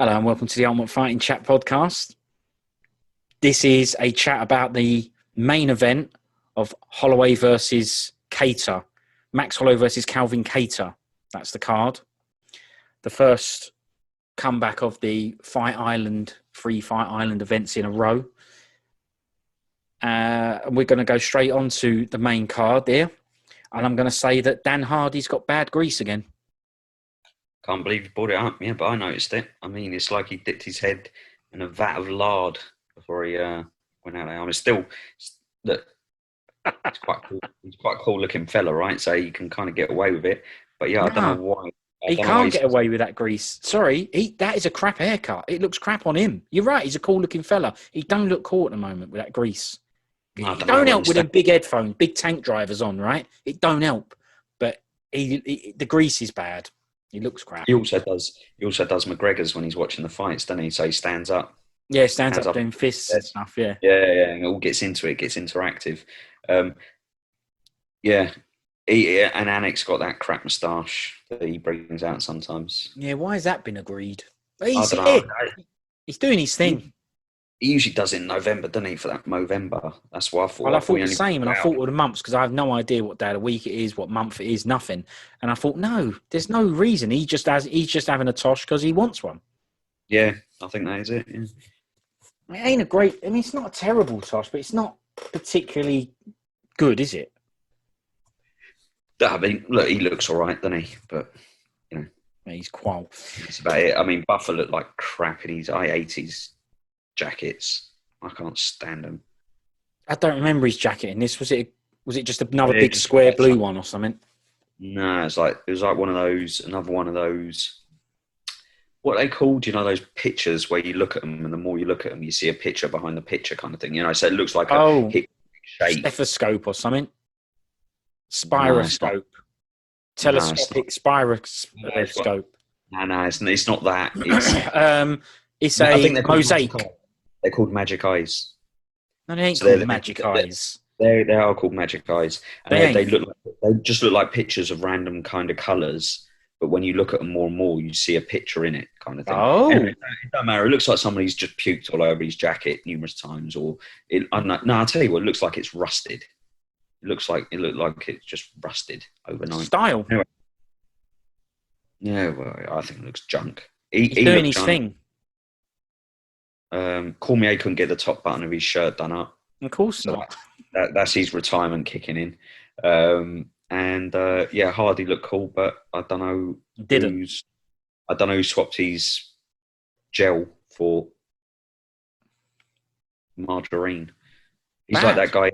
Hello and welcome to the Ultimate Fighting Chat podcast. This is a chat about the main event of Holloway versus Kattar. Max Holloway versus Calvin Kattar. That's the card. The first comeback of the Free Fight Island events in a row. And we're going to go straight on to the main card there. And I'm going to say that Dan Hardy's got bad grease again. Can't believe you brought it up. Yeah, but I noticed it. I mean, it's like he dipped his head in a vat of lard before he went out there. I mean, still, look, it's quite cool. He's quite a cool-looking fella, right? So you can kind of get away with it. But yeah, I don't know why. He can't get away with that grease. Sorry, that is a crap haircut. It looks crap on him. You're right. He's a cool-looking fella. He don't look cool at the moment with that grease. It don't help with them big headphones, big tank drivers on, right? It don't help. But the grease is bad. He looks crap. He also does McGregor's when he's watching the fights, doesn't he? So he stands up. Yeah, stands up doing fists and stuff, yeah. Yeah, and it all gets into it, gets interactive. Yeah. And Anik's got that crap moustache that he brings out sometimes. Yeah, why has that been agreed? He's doing his thing. He usually does it in November, doesn't he, for that Movember? That's what I thought. Well, I thought the same, and I thought all the months, because I have no idea what day of the week it is, what month it is, nothing. And I thought, no, there's no reason. He's just having a tosh because he wants one. Yeah, I think that is it. Yeah. It ain't a great... I mean, it's not a terrible tosh, but it's not particularly good, is it? I mean, look, he looks all right, doesn't he? But, you know. Yeah, he's qual. That's about it. I mean, Buffer looked like crap in his I-80s jackets. I can't stand them. I don't remember his jacket in this. Was it just another big square blue one or something? No, it was like another one of those. What are they called? You know, those pictures where you look at them, and the more you look at them, you see a picture behind the picture, kind of thing. You know, so it looks like a hip shape. Stethoscope or something. Spiroscope. Telescopic spiroscope. No, it's not that. It's a mosaic. They're called magic eyes. No, they ain't called magic eyes. They are called magic eyes. And they just look like pictures of random kind of colours. But when you look at them more and more, you see a picture in it, kind of thing. Oh, anyway, it don't matter. It looks like somebody's just puked all over his jacket numerous times, or I don't know. No, I'll tell you what. It looks like it's rusted. It looked like it's just rusted overnight. Style. Anyway. Yeah, well, I think it looks junk. He's doing his thing. Cormier couldn't get the top button of his shirt done up. Of course not. That's his retirement kicking in. Hardy looked cool, but I don't know. I don't know who swapped his gel for margarine. He's like that guy.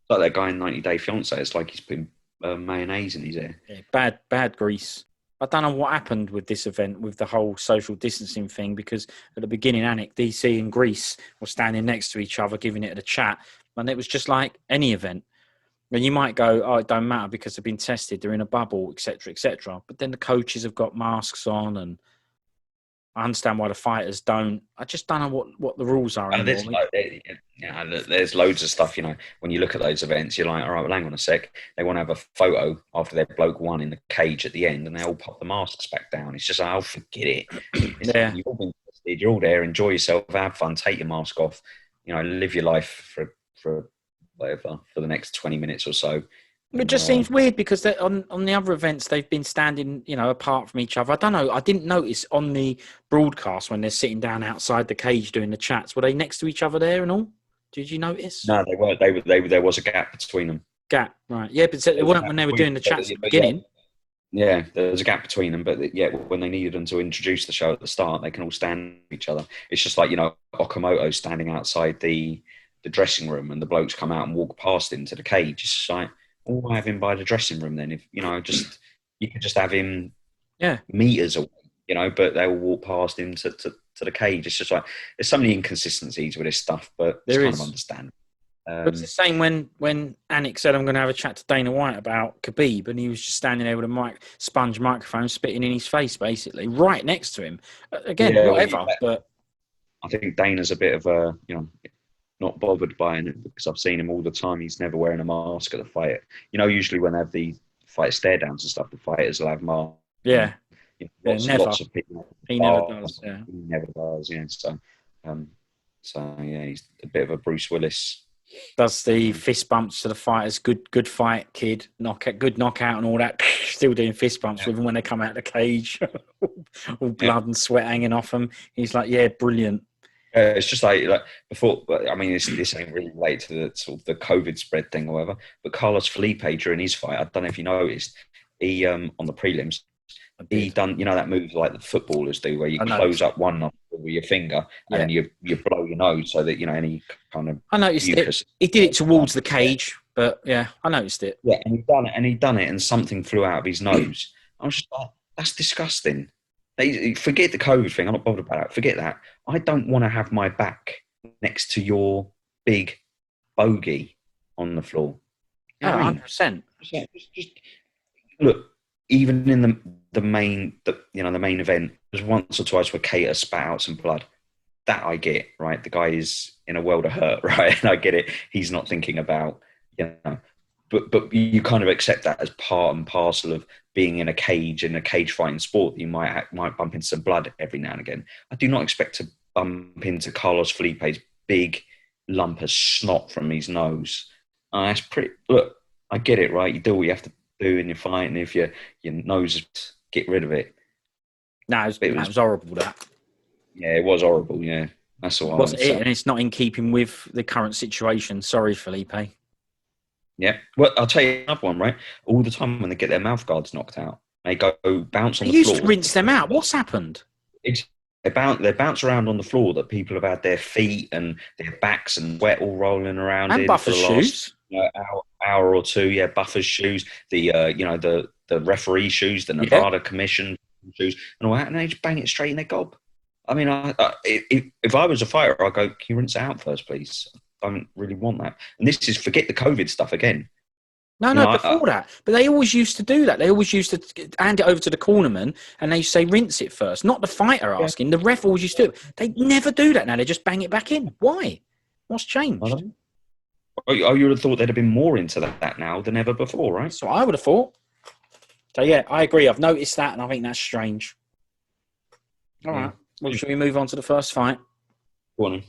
Like that guy in 90 Day Fiancé. It's like he's putting mayonnaise in his hair. Yeah, bad grease. I don't know what happened with this event, with the whole social distancing thing, because at the beginning, Anik, DC and Greece were standing next to each other, giving it a chat. And it was just like any event. And you might go, oh, it don't matter because they've been tested, they're in a bubble, etc., etc. But then the coaches have got masks on, and I understand why the fighters don't. I just don't know what the rules are anymore. There's loads of stuff, you know. When you look at those events, you're like, all right, well, hang on a sec. They want to have a photo after their bloke won in the cage at the end, and they all pop the masks back down. It's just, oh, forget it. Yeah. You've all been tested, you're all there, enjoy yourself, have fun, take your mask off, you know, live your life for the next 20 minutes or so. It just seems weird because on the other events, they've been standing, you know, apart from each other. I don't know. I didn't notice on the broadcast when they're sitting down outside the cage doing the chats. Were they next to each other there and all? Did you notice? No, they weren't. There was a gap between them. Gap, right. Yeah, but they weren't when they were doing the chats at the beginning. Yeah, there was a gap between them. But yeah, when they needed them to introduce the show at the start, they can all stand each other. It's just like, you know, Okamoto standing outside the dressing room and the blokes come out and walk past him to the cage. It's just like, why have him by the dressing room then? If, you know, you could just have him meters away, you know, but they will walk past him to the cage. It's just like, there's so many inconsistencies with this stuff, but it's kind of understandable. But it's the same when Anik said, I'm going to have a chat to Dana White about Khabib, and he was just standing there with a sponge microphone spitting in his face, basically, right next to him. Again, whatever. But I think Dana's a bit of a, you know, not bothered by it because I've seen him all the time. He's never wearing a mask at the fight. You know, usually when they have the fight stare downs and stuff, the fighters will have masks. Yeah. Yeah, never. Lots of people. He never does. Yeah. He never does. Yeah. Um, so yeah, he's a bit of a Bruce Willis. Does the fist bumps to the fighters. Good fight, kid. Good knockout and all that. Still doing fist bumps with them when they come out of the cage. All blood and sweat hanging off them. He's like, yeah, brilliant. It's just like before. I mean, this ain't really related to the sort of the COVID spread thing or whatever. But Carlos Felipe during his fight, I don't know if you noticed, he on the prelims, he done that move like the footballers do, where you close up one nostril with your finger and then you blow your nose so that any kind of I noticed mucus. it. He did it towards the cage, but yeah, I noticed it. Yeah, and he done it, and something flew out of his nose. I was just like, that's disgusting. Forget the COVID thing. I'm not bothered about that. Forget that. I don't want to have my back next to your big bogey on the floor. You know 100%. Just look. Even in the main event, there's once or twice where Kattar spat out some blood. That I get, right? The guy is in a world of hurt, right? And I get it. He's not thinking about, but you kind of accept that as part and parcel of being in a cage fighting sport. You might bump into some blood every now and again. I do not expect to bump into Carlos Felipe's big lump of snot from his nose. That's pretty. Look, I get it, right? You do what you have to do in your fight, and if your nose, get rid of it. No, it was horrible. That. Yeah, it was horrible. Yeah, that's all. And it's not in keeping with the current situation. Sorry, Felipe. Yeah, well, I'll tell you another one, right? All the time when they get their mouth guards knocked out, they go bounce on the floor. You used to rinse them out. What's happened? They bounce around on the floor that people have had their feet and their backs and sweat all rolling around and in Buffer's for the last shoes. Hour or two. Yeah, Buffer's shoes, the referee shoes, the Nevada Commission shoes, and all that, and they just bang it straight in their gob. I mean, if I was a fighter, I'd go, can you rinse it out first, please? I don't really want that. And this is, forget the COVID stuff again. Before that. But they always used to do that. They always used to hand it over to the cornerman and they say rinse it first. Not the fighter asking. The ref always used to do it. They never do that now. They just bang it back in. Why? What's changed? You would have thought they'd have been more into that now than ever before, right? So I would have thought. So, yeah, I agree. I've noticed that and I think that's strange. All right. Well, shall we move on to the first fight? Go on.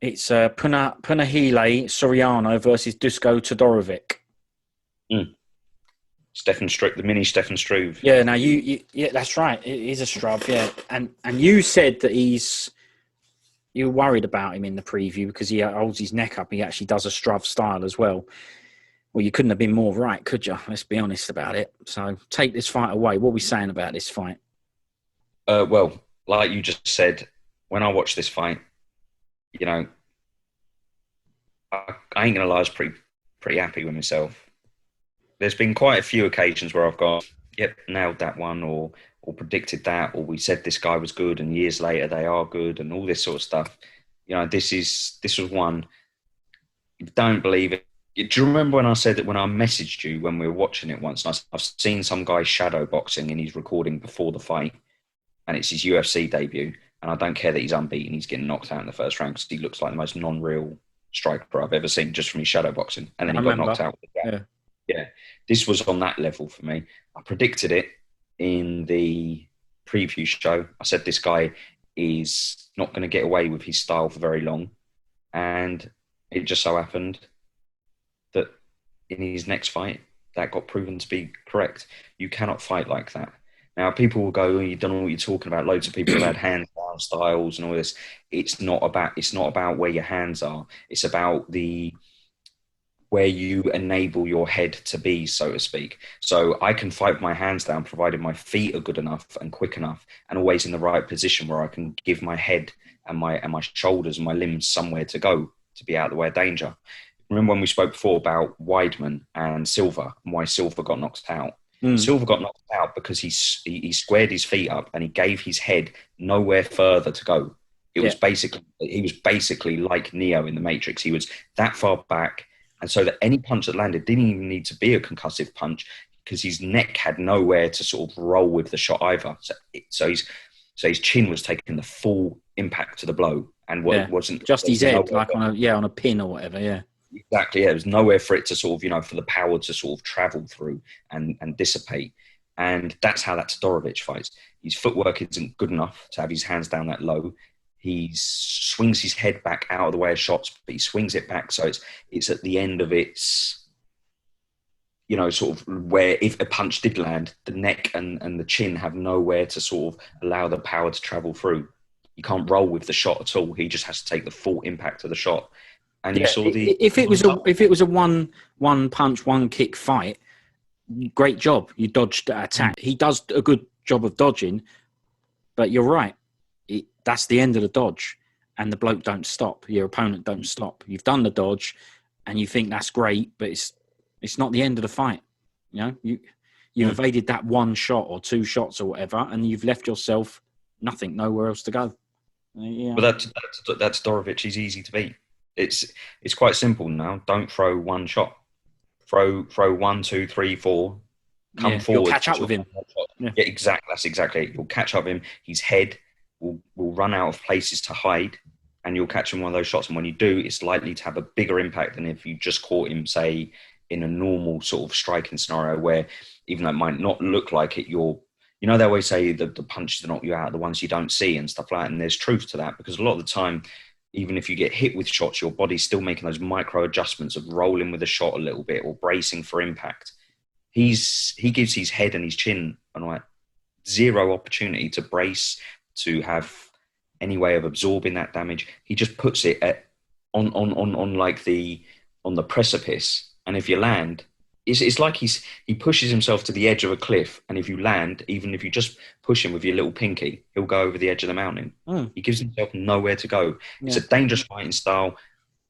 It's Punahele Soriano versus Dusko Todorovic. The mini Stefan Struve. Yeah, now yeah, that's right. It is a Struve, yeah. And you said that you're worried about him in the preview because he holds his neck up. He actually does a Struve style as well. Well, you couldn't have been more right, could you? Let's be honest about it. So take this fight away. What are we saying about this fight? Well, like you just said, when I watched this fight, I ain't gonna lie, I was pretty happy with myself. There's been quite a few occasions where I've gone, yep, nailed that one, or predicted that, or we said this guy was good, and years later they are good, and all this sort of stuff. This was one. If you don't believe it. Do you remember when I said that when I messaged you when we were watching it once? And I've seen some guy shadow boxing and he's recording before the fight, and it's his UFC debut. And I don't care that he's unbeaten; he's getting knocked out in the first round because he looks like the most non-real striker I've ever seen just from his shadow boxing. And then he got knocked out. Yeah, this was on that level for me. I predicted it in the preview show. I said this guy is not going to get away with his style for very long. And it just so happened that in his next fight, that got proven to be correct. You cannot fight like that. Now, people will go, oh, you don't know what you're talking about. Loads of people have had hands down styles and all this. It's not about where your hands are. It's about where you enable your head to be, so to speak. So I can fight with my hands down, provided my feet are good enough and quick enough and always in the right position where I can give my head and my shoulders and my limbs somewhere to go to be out of the way of danger. Remember when we spoke before about Weidman and Silva and why Silva got knocked out? Silva got knocked out because he squared his feet up and he gave his head nowhere further to go. He was basically like Neo in the Matrix. He was that far back. And so that any punch that landed didn't even need to be a concussive punch because his neck had nowhere to sort of roll with the shot either. So his chin was taking the full impact to the blow and wasn't just his head, like on a pin or whatever. Yeah, exactly. Yeah, there was nowhere for it to sort of for the power to sort of travel through and dissipate. And that's how that Todorovic fights. His footwork isn't good enough to have his hands down that low. He swings his head back out of the way of shots, but he swings it back so it's at the end of its, sort of where if a punch did land, the neck and the chin have nowhere to sort of allow the power to travel through. You can't roll with the shot at all. He just has to take the full impact of the shot. And you saw if it was a one punch, one kick fight, great job. You dodged that attack. He does a good job of dodging, but you're right. That's the end of the dodge, and the bloke don't stop. Your opponent don't stop. You've done the dodge, and you think that's great, but it's not the end of the fight. You've evaded that one shot or two shots or whatever, and you've left yourself nothing, nowhere else to go. Yeah. But that's Todorovic. He's easy to beat. It's quite simple now. Don't throw one shot. Throw 1, 2, 3, 4. Come forward. You'll catch up with him. Yeah, exactly. That's exactly it. You'll catch up with him. His head will run out of places to hide, and you'll catch him one of those shots. And when you do, it's likely to have a bigger impact than if you just caught him, say, in a normal sort of striking scenario where, even though it might not look like it, they always say that the punches that knock you out are the ones you don't see and stuff like that. And there's truth to that, because a lot of the time, even if you get hit with shots, your body's still making those micro adjustments of rolling with a shot a little bit or bracing for impact. He gives his head and his chin zero opportunity to brace, to have any way of absorbing that damage. He just puts it on the precipice, and if you land, it's like he pushes himself to the edge of a cliff, and if you land, even if you just push him with your little pinky, he'll go over the edge of the mountain. He gives himself nowhere to go. It's a dangerous fighting style.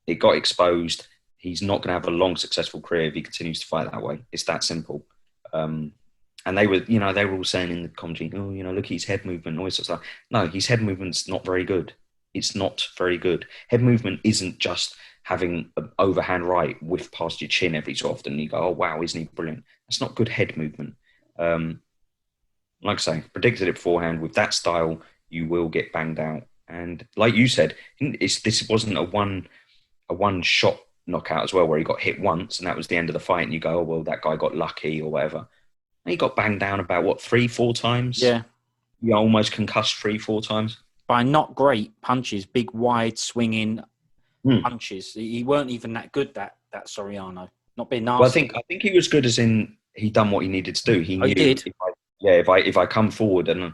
It got exposed. He's not going to have a long, successful career if he continues to fight that way. It's that simple. And they were all saying in the commentary, look at his head movement, all this sort of stuff. No, his head movement's not very good. It's not very good. Head movement isn't just having an overhand right whiff past your chin every so often. And you go, oh, wow, isn't he brilliant? That's not good head movement. Like I say, predicted it beforehand. With that style, you will get banged out. And like you said, this wasn't a one-shot knockout as well, where he got hit once and that was the end of the fight. And you go, oh, well, that guy got lucky or whatever. He got banged down about, 3-4 times? Yeah. He almost concussed 3-4 times. By not great punches, big, wide, swinging punches. He weren't even that good, that Soriano. Not being nasty. Well, I think he was good as in he done what he needed to do. He knew, did. If I come forward and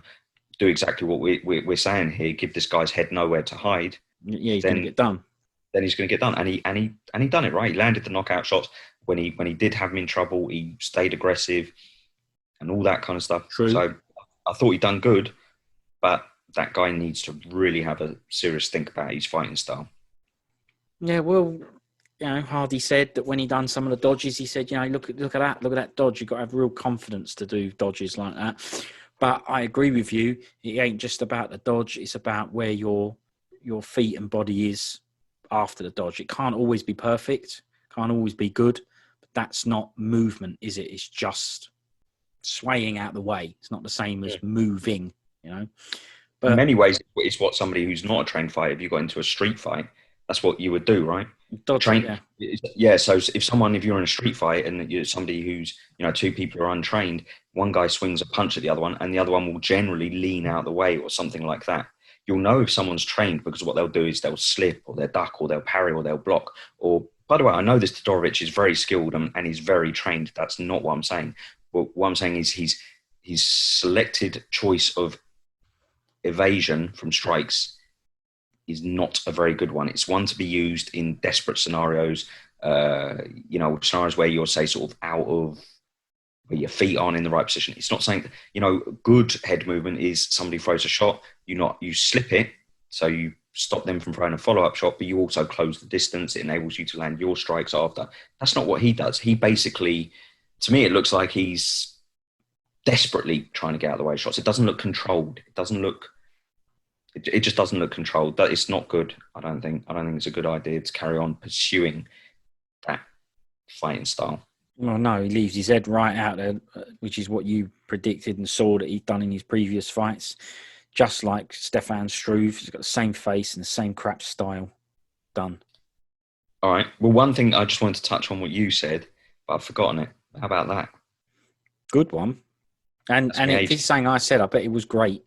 do exactly what we're saying here, give this guy's head nowhere to hide. Yeah, he's going to get done. Then he's going to get done. And he done it, right? He landed the knockout shots. When he did have him in trouble, he stayed aggressive and all that kind of stuff. True. So I thought he'd done good, but that guy needs to really have a serious think about his fighting style. Yeah, well, Hardy said that when he done some of the dodges, he said, look at that dodge. You've got to have real confidence to do dodges like that. But I agree with you. It ain't just about the dodge. It's about where your feet and body is after the dodge. It can't always be perfect. Can't always be good. But that's not movement, is it? It's just swaying out the way. It's not the same as moving, But in many ways, it's what somebody who's not a trained fighter, if you got into a street fight, that's what you would do, right? Dodge, So if you're in a street fight and you're somebody who's, two people are untrained, one guy swings a punch at the other one and the other one will generally lean out the way or something like that. You'll know if someone's trained because what they'll do is they'll slip or they'll duck or they'll parry or they'll block. Or, by the way, I know this Todorovic is very skilled and he's very trained. That's not what I'm saying. But what I'm saying is his selected choice of evasion from strikes is not a very good one. It's one to be used in desperate scenarios, scenarios where you're, say, sort of out of where your feet aren't in the right position. It's not saying, good head movement is somebody throws a shot, you slip it, so you stop them from throwing a follow-up shot, but you also close the distance. It enables you to land your strikes after. That's not what he does. He basically, to me, it looks like he's desperately trying to get out of the way of shots. It doesn't look controlled. It just doesn't look controlled. That it's not good. I don't think it's a good idea to carry on pursuing that fighting style. Well, no, he leaves his head right out there, which is what you predicted and saw that he'd done in his previous fights. Just like Stefan Struve, he's got the same face and the same crap style. Done. All right. Well, one thing I just wanted to touch on what you said, but I've forgotten it. How about that? Good one. And That's me if it's something I said, I bet it was great.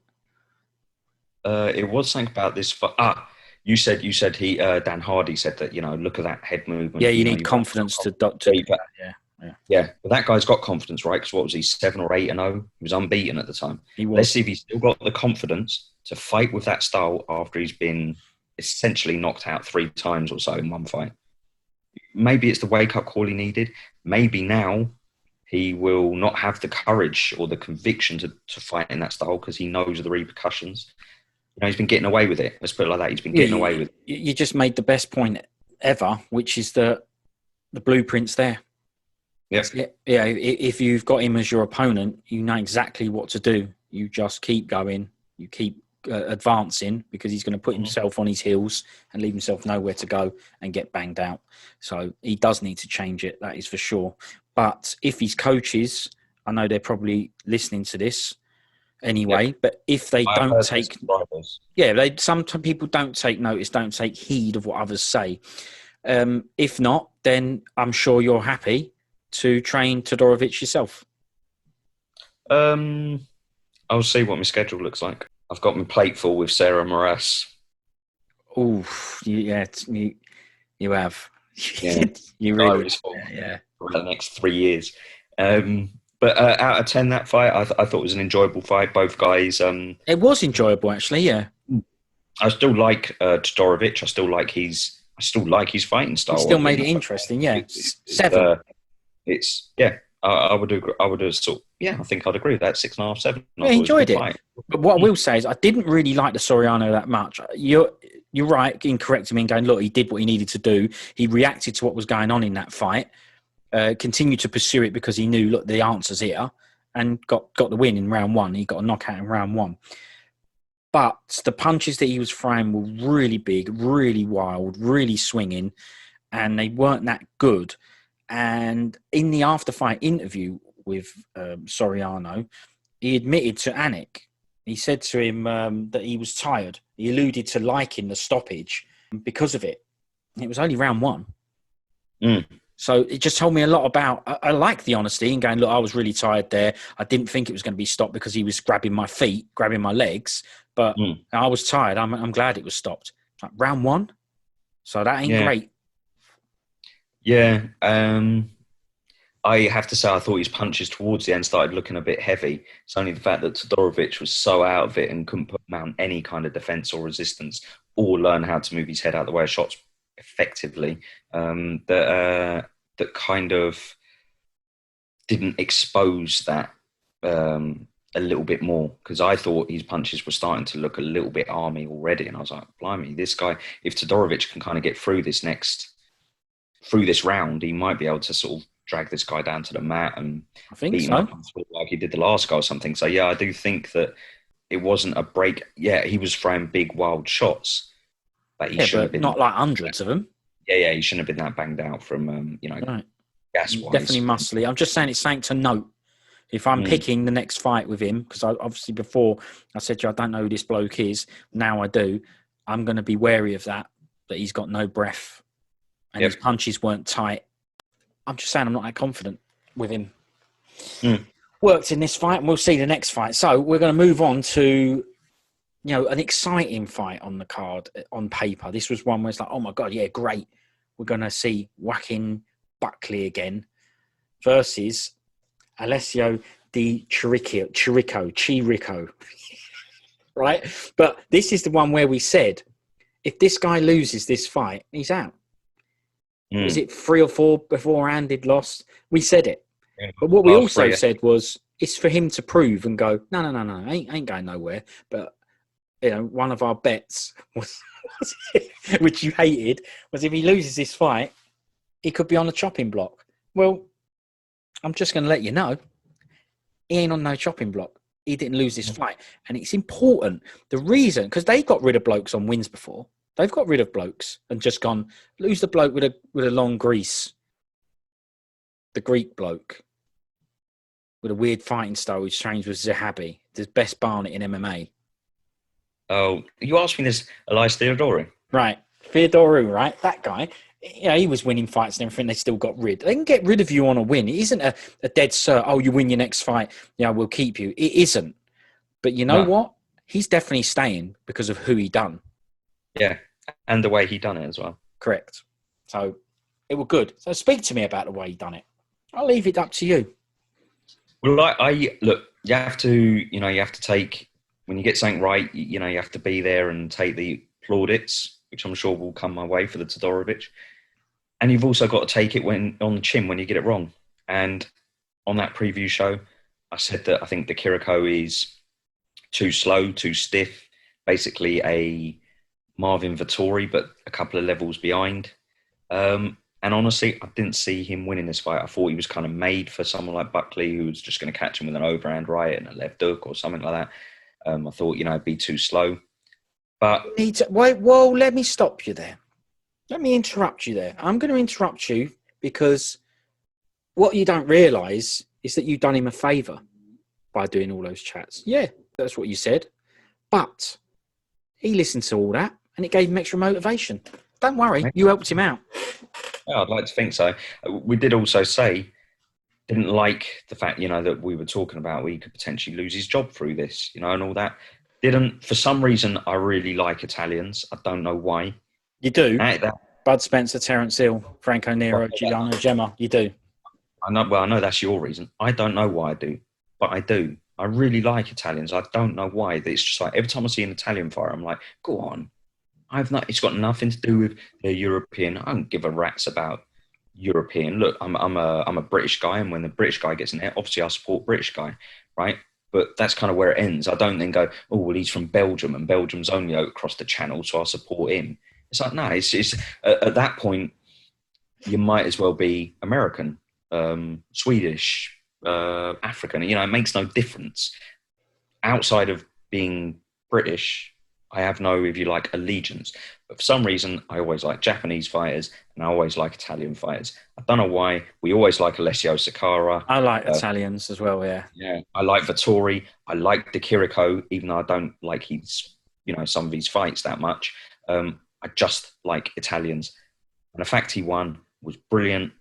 It was something about this. You said he Dan Hardy said that, look at that head movement. Yeah, you need confidence to do that. Yeah. Yeah, but that guy's got confidence, right? Because what was he, 7 or 8-0? He was unbeaten at the time. He was. Let's see if he's still got the confidence to fight with that style after he's been essentially knocked out 3 times or so in one fight. Maybe it's the wake-up call he needed. Maybe now he will not have the courage or the conviction to fight in that style because he knows the repercussions. He's been getting away with it. Let's put it like that. He's been getting away with it. You just made the best point ever, which is that the blueprint's there. Yes. Yeah. If you've got him as your opponent, you know exactly what to do. You just keep going. You keep advancing because he's going to put himself on his heels and leave himself nowhere to go and get banged out. So he does need to change it. That is for sure. But if his coaches, I know they're probably listening to this anyway, but if they don't take... Yeah, some people don't take notice, don't take heed of what others say. If not, then I'm sure you're happy to train Todorovic yourself. I'll see what my schedule looks like. I've got my plate full with Sarah Moras. Oh, yeah, you have. Yeah, you really. Yeah. For the next 3 years. But out of 10, that fight, I thought it was an enjoyable fight. Both guys. It was enjoyable, actually. Yeah. I still like Todorovic. I still like his fighting style. He still made it interesting. Yeah. 7. I would agree. I think I'd agree with that. 6.5, 7. I enjoyed it. But what I will say is, I didn't really like the Soriano that much. You're right in correcting me and going, look, he did what he needed to do. He reacted to what was going on in that fight, continued to pursue it because he knew, look, the answer's here, and got the win in round 1. He got a knockout in round 1. But the punches that he was throwing were really big, really wild, really swinging, and they weren't that good. And in the after-fight interview with Soriano, he admitted to Anik. He said to him that he was tired. He alluded to liking the stoppage because of it. It was only round 1. So it just told me a lot about... I like the honesty and going, look, I was really tired there. I didn't think it was going to be stopped because he was grabbing my feet, grabbing my legs. But I was tired. I'm glad it was stopped. Like round 1? So that ain't great. Yeah. I have to say, I thought his punches towards the end started looking a bit heavy. It's only the fact that Todorovic was so out of it and couldn't mount any kind of defense or resistance or learn how to move his head out of the way of shots effectively, that kind of didn't expose that a little bit more, because I thought his punches were starting to look a little bit army already. And I was like, blimey, this guy, if Todorovic can kind of get through this round, he might be able to sort of drag this guy down to the mat and beat him up like he did the last guy or something. So yeah, I do think that it wasn't a break. Yeah, he was throwing big wild shots, but he shouldn't have been, not like hundreds of them. Yeah, he shouldn't have been that banged out from right. gas-wise. Definitely muscly. I'm just saying it's something to note. If I'm picking the next fight with him, because obviously before I said to you, I don't know who this bloke is. Now I do. I'm going to be wary of that he's got no breath and his punches weren't tight. I'm just saying I'm not that confident with him. Worked in this fight, and we'll see the next fight. So we're going to move on to, an exciting fight on the card on paper. This was one where it's like, oh my God, yeah, great. We're going to see whacking Buckley again versus Alessio di Chirico. Right? But this is the one where we said, if this guy loses this fight, he's out. Was it 3 or 4 beforehand he'd lost? We said it. But what we also said was, it's for him to prove and go, no, ain't going nowhere. But, one of our bets was which you hated, was if he loses this fight, he could be on the chopping block. Well, I'm just going to let you know, he ain't on no chopping block. He didn't lose this fight. And it's important. The reason, because they got rid of blokes on wins before. They've got rid of blokes and just gone, lose the bloke with a long grease. The Greek bloke with a weird fighting style who trains with Zahabi, the best barnet in MMA. Oh, you asked me this, Elias Theodorou. Right. Theodorou, right? That guy. he was winning fights and everything. They still got rid. They can get rid of you on a win. It isn't a dead cert. Oh, you win your next fight. Yeah, we'll keep you. It isn't. But you know what? He's definitely staying because of who he done. Yeah, and the way he done it as well. Correct. So it was good. So speak to me about the way he done it. I'll leave it up to you. Well, I look. You have to take when you get something right. You have to be there and take the plaudits, which I'm sure will come my way for the Todorovic. And you've also got to take it when on the chin when you get it wrong. And on that preview show, I said that I think the Chirico is too slow, too stiff, basically a Marvin Vettori, but a couple of levels behind. And honestly, I didn't see him winning this fight. I thought he was kind of made for someone like Buckley, who was just going to catch him with an overhand right and a left hook or something like that. I thought, it'd be too slow. But wait, whoa, let me stop you there. Let me interrupt you there. I'm going to interrupt you because what you don't realise is that you've done him a favour by doing all those chats. Yeah, that's what you said. But he listened to all that and it gave him extra motivation. Don't worry, you helped him out. Yeah, I'd like to think so. We did also say, didn't like the fact, that we were talking about he could potentially lose his job through this, and all that. Didn't, for some reason, I really like Italians. I don't know why. You do? Bud Spencer, Terence Hill, Franco Nero, Giuliano Gemma. You do? I know that's your reason. I don't know why I do, but I do. I really like Italians. I don't know why. It's just like every time I see an Italian fighter, I'm like, go on. It's got nothing to do with the European. I don't give a rat's about European. Look, I'm a British guy, and when the British guy gets in there, obviously I support British guy, right? But that's kind of where it ends. I don't then go, oh well, he's from Belgium, and Belgium's only out across the channel, so I'll support him. It's like no, it's at that point you might as well be American, Swedish, African. It makes no difference outside of being British. I have no, if you like, allegiance. But for some reason, I always like Japanese fighters and I always like Italian fighters. I don't know why. We always like Alessio Sakara. I like Italians as well, yeah. Yeah, I like Vettori. I like the Chirico, even though I don't like some of his fights that much. I just like Italians. And the fact he won was brilliant.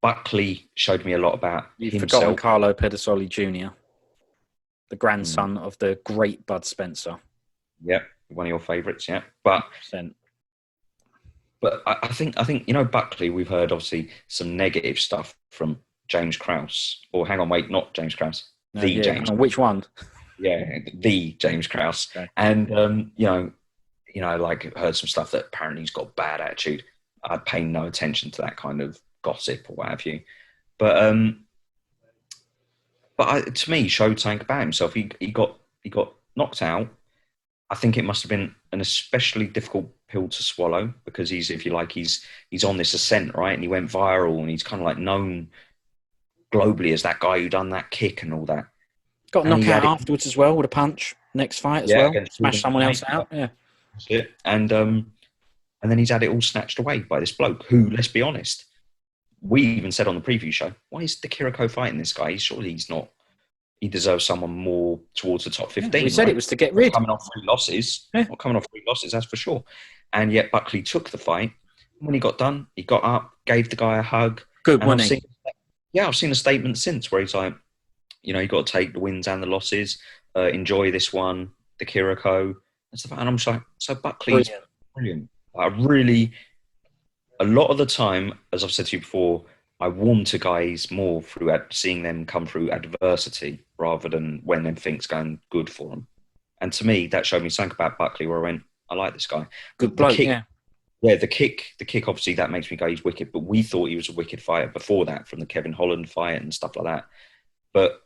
Buckley showed me a lot about You've himself. forgotten Carlo Pedasoli Jr., the grandson of the great Bud Spencer. Yep, one of your favourites, yeah. But 100%. But I think Buckley, we've heard obviously some negative stuff from James Krause. Or hang on, wait, not James Krause. James. Which one? Yeah, the James Krause. Okay. And like heard some stuff that apparently he's got bad attitude. I pay no attention to that kind of gossip or what have you. But to me, he showed something about himself. He got knocked out. I think it must have been an especially difficult pill to swallow because he's on this ascent, right? And he went viral and he's kind of like known globally as that guy who done that kick and all that. Got knocked out afterwards as well with a punch. Next fight as well. Smash someone else out. Yeah. That's it. And then he's had it all snatched away by this bloke who, let's be honest, we even said on the preview show, why is the Chirico fighting this guy? Surely he's not. He deserves someone more towards the top 15. Yeah, we said it was to get rid. Coming off 3 losses. Yeah. Not coming off 3 losses, that's for sure. And yet Buckley took the fight. When he got done, he got up, gave the guy a hug. Good, wasn't he? I've seen a statement since where he's like, you got to take the wins and the losses. Enjoy this one, the Chirico. And stuff. And I'm just like, so Buckley's brilliant. A lot of the time, as I've said to you before, I warm to guys more through seeing them come through adversity rather than when everything's going good for them. And to me, that showed me something about Buckley where I went, I like this guy. Good bloke, yeah. Yeah, the kick, obviously, that makes me go, he's wicked. But we thought he was a wicked fighter before that from the Kevin Holland fight and stuff like that. But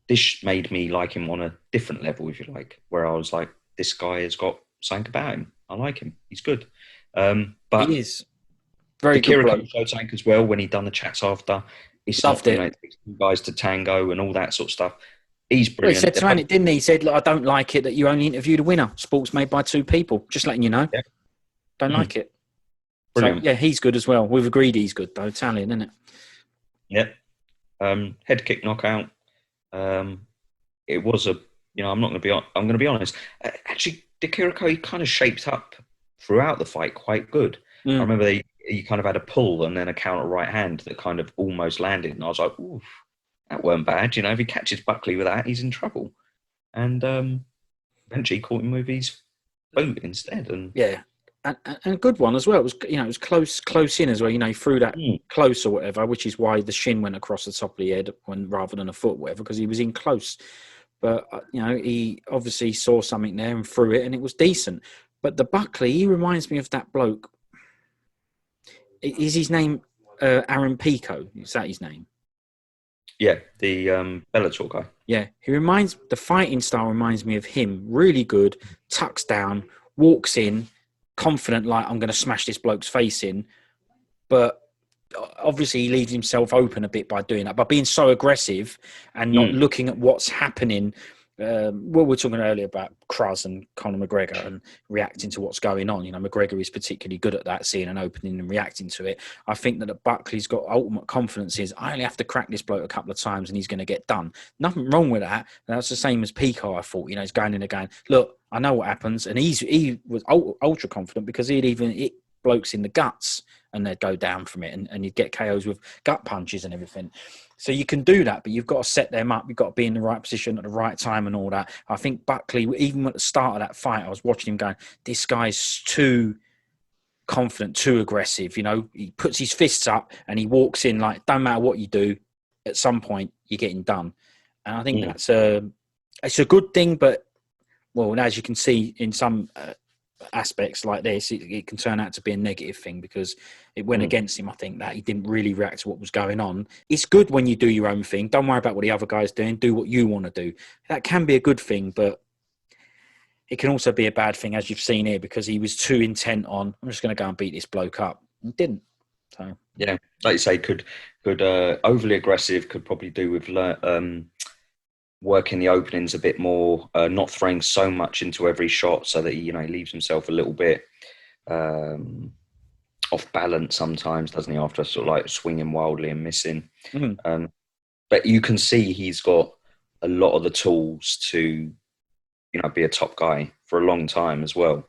this made me like him on a different level, if you like, where I was like, this guy has got something about him. I like him. He's good. But he is. Very good. Chirico showed something as well when he done the chats after. He loved it. It takes 2 guys to tango and all that sort of stuff. He's brilliant. He said to Annie, didn't he? He said, look, I don't like it that you only interviewed a winner. Sport's made by 2 people. Just letting you know. Yeah. Don't like it. Brilliant. So, yeah, he's good as well. We've agreed he's good, though. Italian, isn't it? Yeah. Head kick knockout. It was I'm going to be honest. Actually, the Chirico, he kind of shaped up throughout the fight quite good. I remember he kind of had a pull and then a counter right hand that kind of almost landed, and I was like, ooh, that weren't bad. If he catches Buckley with that, he's in trouble. And eventually caught him with his boot instead. And yeah, and a good one as well. It was it was close in as well. He threw that close or whatever, which is why the shin went across the top of the head rather than a foot, whatever, because he was in close. But he obviously saw something there and threw it, and it was decent. But the Buckley, he reminds me of that bloke. Is his name Aaron Pico? Is that his name? yeah, the Bellator guy. Yeah, the fighting style reminds me of him. Really good, tucks down, walks in, confident, like I'm going to smash this bloke's face in. But obviously he leaves himself open a bit by doing that, by being so aggressive and not looking at what's happening. We were talking earlier about Cruz and Conor McGregor and reacting to what's going on. McGregor is particularly good at that, seeing an opening and reacting to it. I think that Buckley's got ultimate confidence is, I only have to crack this bloke a couple of times and he's going to get done. Nothing wrong with that. That's the same as Pico, I thought. He's going in again. Look, I know what happens. And he was ultra confident because he'd even hit blokes in the guts and they'd go down from it, and you'd get KOs with gut punches and everything. So you can do that, but you've got to set them up. You've got to be in the right position at the right time and all that. I think Buckley, even at the start of that fight, I was watching him going, this guy's too confident, too aggressive. He puts his fists up and he walks in like, don't matter what you do, at some point you're getting done. And I think it's a good thing, but, well, as you can see in some aspects like this, it can turn out to be a negative thing because it went against him. I think that he didn't really react to what was going on. It's good when you do your own thing. Don't worry about what the other guy's doing. Do what you want to do. That can be a good thing, but it can also be a bad thing, as you've seen here, because he was too intent on, I'm just going to go and beat this bloke up. And didn't. So yeah, like you say, could overly aggressive, could probably do with working the openings a bit more, not throwing so much into every shot so that he leaves himself a little bit off balance sometimes, doesn't he, after sort of like swinging wildly and missing. But you can see he's got a lot of the tools to be a top guy for a long time as well.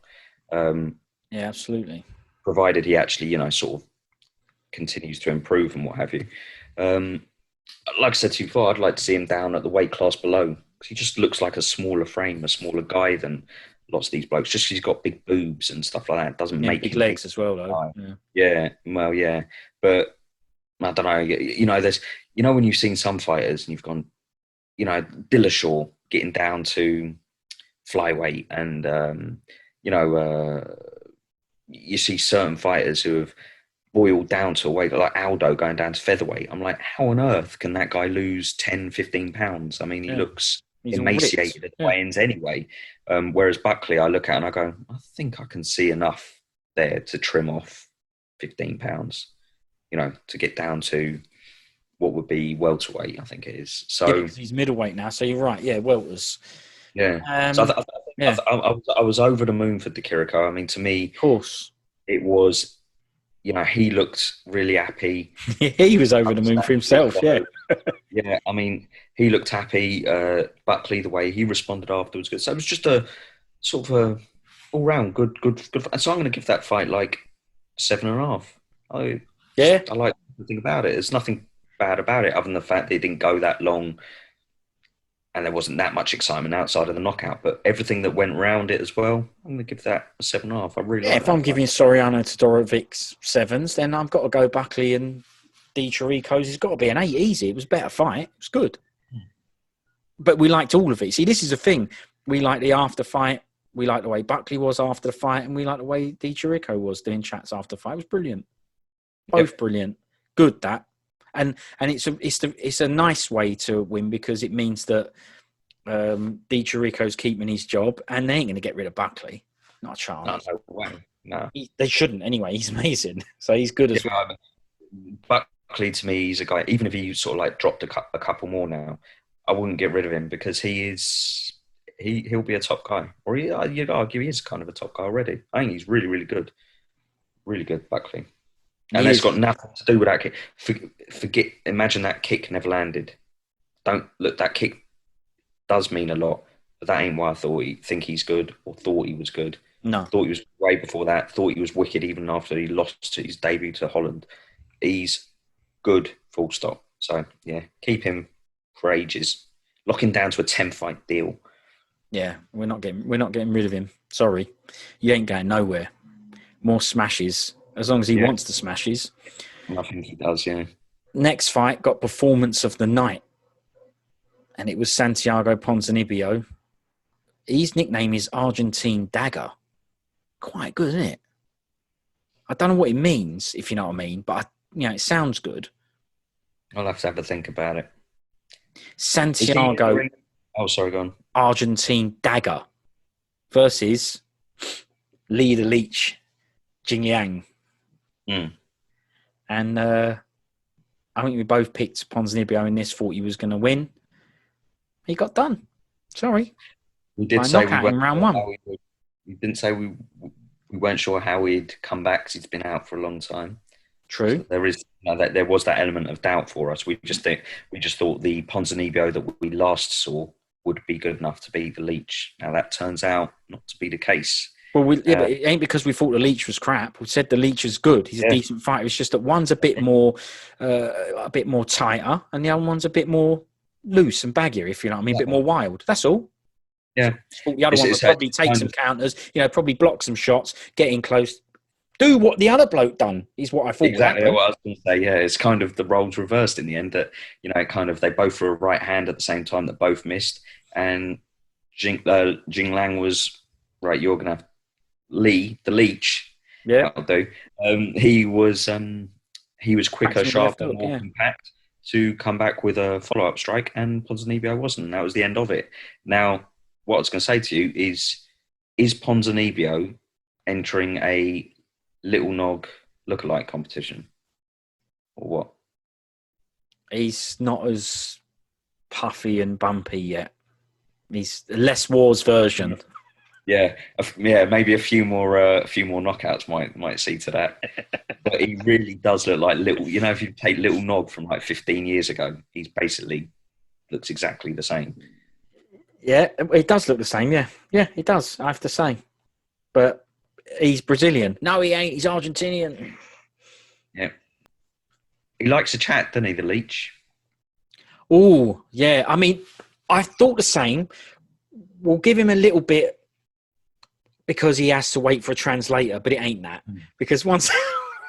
Yeah, absolutely. Provided he actually sort of continues to improve and what have you. Like I said to you before, I'd like to see him down at the weight class below, because he just looks like a smaller frame, a smaller guy than lots of these blokes. Just 'cause he's got big boobs and stuff like that, it doesn't make big him legs as well, though. Yeah, well, yeah, but I don't know. There's when you've seen some fighters and you've gone, Dillashaw getting down to flyweight, and you see certain fighters who have boiled down to a weight like Aldo going down to featherweight. I'm like, how on earth can that guy lose 10, 15 pounds? I mean, he looks emaciated at the weigh-ins anyway. Whereas Buckley, I look at and I go, I think I can see enough there to trim off 15 pounds, to get down to what would be welterweight, I think it is. So he's middleweight now, so you're right. Yeah, welters. Yeah. So I was over the moon for Chirico. I mean, to me, of course, it was, he looked really happy. He was over the moon for himself. Yeah. Yeah. I mean, he looked happy. Buckley, the way he responded afterwards, good. So it was just a sort of a all round good. So I'm going to give that fight like 7.5. I like the thing about it. There's nothing bad about it other than the fact that it didn't go that long and there wasn't that much excitement outside of the knockout. But everything that went around it as well, I'm going to give that a 7.5. I really like if I'm giving Soriano Todorovic 7s, then I've got to go Buckley and Chirico's. It's got to be an 8 easy. It was a better fight. It was good. But we liked all of it. See, this is the thing. We like the after fight. We like the way Buckley was after the fight, and we like the way Chirico was doing chats after the fight. It was brilliant. Both brilliant. Good, that. And it's a nice way to win, because it means that Chirico's keeping his job, and they ain't going to get rid of Buckley. Not a chance. No way. No. They shouldn't anyway. He's amazing. So he's good as well. Buckley, to me, he's a guy, even if he sort of like dropped a couple more now, I wouldn't get rid of him, because he'll be a top guy. Or you'd argue he is kind of a top guy already. I think he's really, really good. Really good, Buckley. And it's got nothing to do with that kick. Imagine that kick never landed. That kick does mean a lot, but that ain't why I think he's good or thought he was good. No. Thought he was way before that. Thought he was wicked even after he lost his debut to Holland. He's good, full stop. So yeah, keep him for ages. Lock him down to a 10-fight deal. Yeah, we're not getting rid of him. Sorry, you ain't going nowhere. More smashes, as long as he wants the smashes. I think he does. Yeah. Next fight got performance of the night, and it was Santiago Ponzinibbio. His nickname is Argentine Dagger. Quite good, isn't it? I don't know what it means, if you know what I mean, but it sounds good. I'll have to have a think about it. Santiago. Oh, sorry, go on. Argentine Dagger versus Lee the Leech, Jing Yang. And I think we both picked Ponzinibbio in this, thought he was going to win. He got done. Sorry. We did say we weren't in round one. We didn't say we weren't sure how he'd come back because he's been out for a long time. True. So there was that element of doubt for us. We just thought the Ponzinibbio that we last saw would be good enough to beat the Leech. Now that turns out not to be the case. Well, but it ain't because we thought the Leech was crap. We said the Leech is good. He's a decent fighter. It's just that one's a bit more tighter, and the other one's a bit more loose and baggier, if you know what I mean, a bit more wild. That's all. Yeah. The other one would probably take some counters, probably block some shots, get in close, do what the other bloke done, is what I thought. Exactly what I was going to say. Yeah, it's kind of the roles reversed in the end. That they both threw a right hand at the same time that both missed, and Jing Lang was right. You're going to have Lee the Leech. Yeah, that'll do. He was quicker, sharper, more compact to come back with a follow-up strike, and Ponzinibbio wasn't. And that was the end of it. Now, what I was going to say to you is Ponzinibbio entering a Little Nog lookalike competition, or what? He's not as puffy and bumpy yet. He's a less Wars version. Yeah, maybe a few more knockouts might see to that. But he really does look like little. If you take Little Nog from like 15 years ago, he's basically looks exactly the same. Yeah, it does look the same. Yeah, it does. I have to say, but he's Brazilian. No, he ain't. He's Argentinian. Yeah, he likes to chat, doesn't he, the Leech? Oh, yeah. I mean, I thought the same. We'll give him a little bit because he has to wait for a translator, but it ain't that. Because once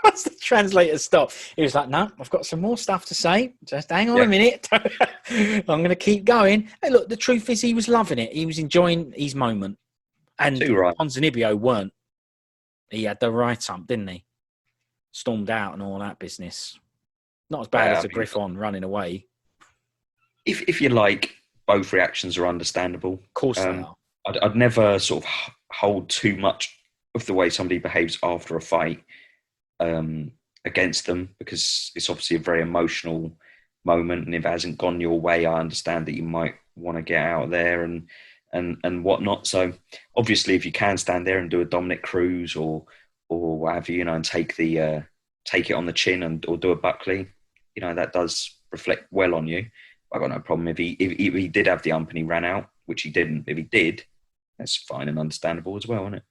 the translator stopped, he was like, no, I've got some more stuff to say. Just hang on a minute. I'm going to keep going. Hey, look, the truth is he was loving it. He was enjoying his moment. And Ponzinibbio weren't. He had the right up, didn't he? Stormed out and all that business. Not as bad as the Griffon running away. If you like, both reactions are understandable. Of course they are. I'd never sort of hold too much of the way somebody behaves after a fight against them, because it's obviously a very emotional moment, and if it hasn't gone your way, I understand that you might want to get out of there and whatnot. So obviously, if you can stand there and do a Dominic Cruz or what have you, and take it on the chin or do a Buckley, that does reflect well on you. I've got no problem if he did have the ump and he ran out, which he didn't. If he did, that's fine and understandable as well, isn't it?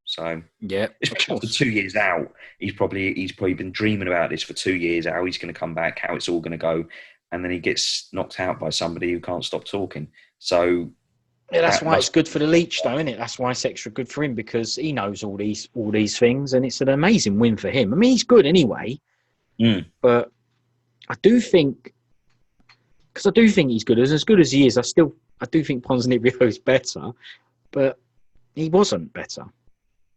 So yeah, especially after 2 years out, he's probably been dreaming about this for 2 years, how he's going to come back, how it's all going to go, and then he gets knocked out by somebody who can't stop talking. So yeah, that's why it's good for the Leech, though, isn't it? That's why it's extra good for him, because he knows all these things, and it's an amazing win for him. I mean, he's good anyway, but I do think he's good. As good as he is, I do think Ponzinibbio is better, but he wasn't better.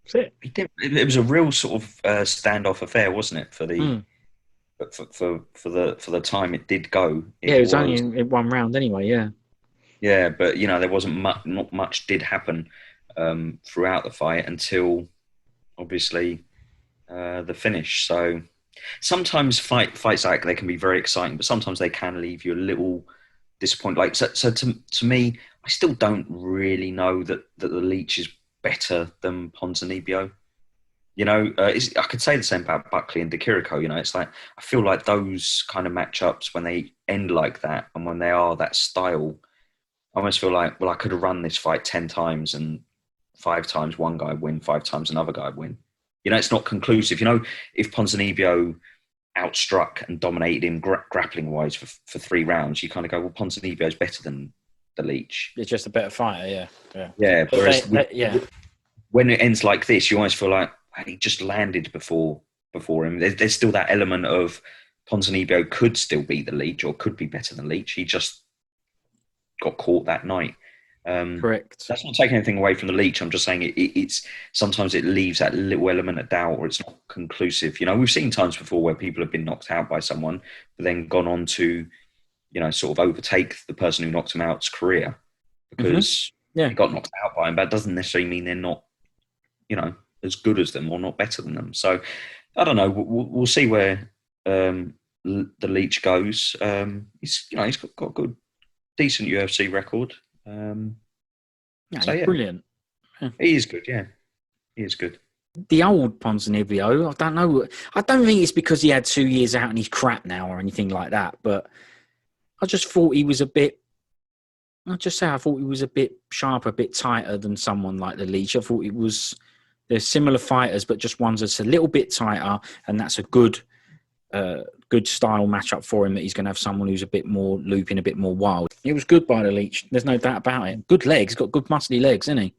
That's it. It was a real sort of standoff affair, wasn't it? For the for the time it did go. It was only in one round anyway. Yeah. Yeah, but there wasn't not much did happen throughout the fight until obviously the finish. So sometimes fights like they can be very exciting, but sometimes they can leave you a little disappointed. Like so to me, I still don't really know that the Leech is better than Ponzinibbio. I could say the same about Buckley and Chirico. It's like I feel like those kind of matchups, when they end like that and when they are that style, I almost feel like, well, I could have run this fight 10 times and 5 times one guy win, 5 times another guy win. You know, it's not conclusive. You know, if Ponzinibbio outstruck and dominated him grappling wise for 3 rounds, you kind of go, well, Ponzinibbio is better than the Leech. It's just a better fighter, Yeah. Whereas yeah. when it ends like this, you always feel like he just landed before him. There's still that element of Ponzinibbio could still be the Leech or could be better than Leech. He just got caught that night. Correct. That's not taking anything away from the Leech. I'm just saying it's sometimes it leaves that little element of doubt, or it's not conclusive. You know, we've seen times before where people have been knocked out by someone, but then gone on to, you know, sort of overtake the person who knocked him out's career because they got knocked out by him. But it doesn't necessarily mean they're not, you know, as good as them or not better than them. So I don't know. We'll see where the Leech goes. He's got a good, decent UFC record. Brilliant. Yeah. He is good. Yeah, he is good. The old Ponzinibbio, I don't know. I don't think it's because he had 2 years out and he's crap now or anything like that. But I just thought he was a bit. I thought he was a bit sharper, a bit tighter than someone like the Leech. I thought it was. They're similar fighters, but just one's that's a little bit tighter, and that's a good style matchup for him. That he's going to have someone who's a bit more looping, a bit more wild. He was good by the Leech. There's no doubt about it. Good legs, got good muscly legs, isn't he?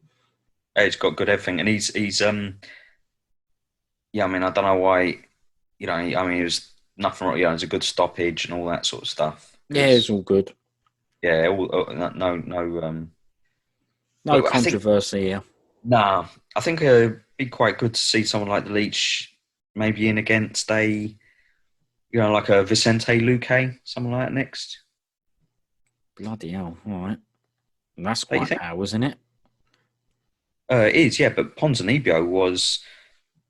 Yeah, he's got good everything, and he's yeah. I mean, I don't know why. You know, I mean, he was nothing wrong. You know, it's a good stoppage and all that sort of stuff. Yeah, it's all good. Yeah, no controversy here. Nah, I think it'd be quite good to see someone like the Leech maybe in against a, you know, like a Vicente Luque, someone like that next. Bloody hell! All right, that's quite power, isn't it? It is, yeah. But Ponzinibbio was,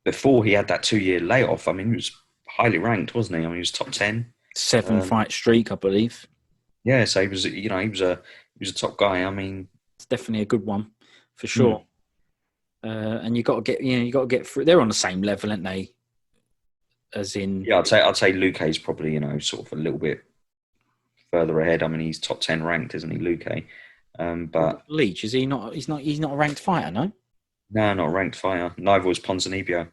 before he had that 2-year layoff. I mean, he was highly ranked, wasn't he? I mean, he was top 10, 7-fight streak, I believe. Yeah, so he was, you know, he was a top guy. I mean, it's definitely a good one for sure. And you got to get through. They're on the same level, aren't they? As in, yeah, I'd say Luque is probably, you know, sort of a little bit further ahead. I mean, he's top 10 ranked, isn't he, Luque? But Leech, is he not? He's not a ranked fighter, no. No, not a ranked fighter. Neither was Ponzinibbio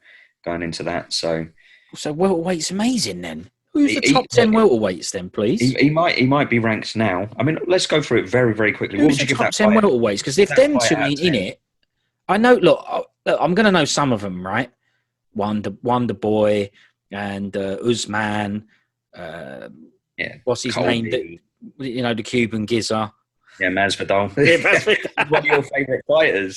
going into that. So welterweight's amazing then. Who's the top 10 welterweights then, please? He might be ranked now. I mean, let's go through it very, very quickly. Who's the top 10 welterweights? Because if them two ain't in it, I know. Look, I'm going to know some of them, right? Wonder Boy and Usman. What's his name? You know, the Cuban Gizzer. Yeah, Masvidal. Masvidal. One of your favourite fighters.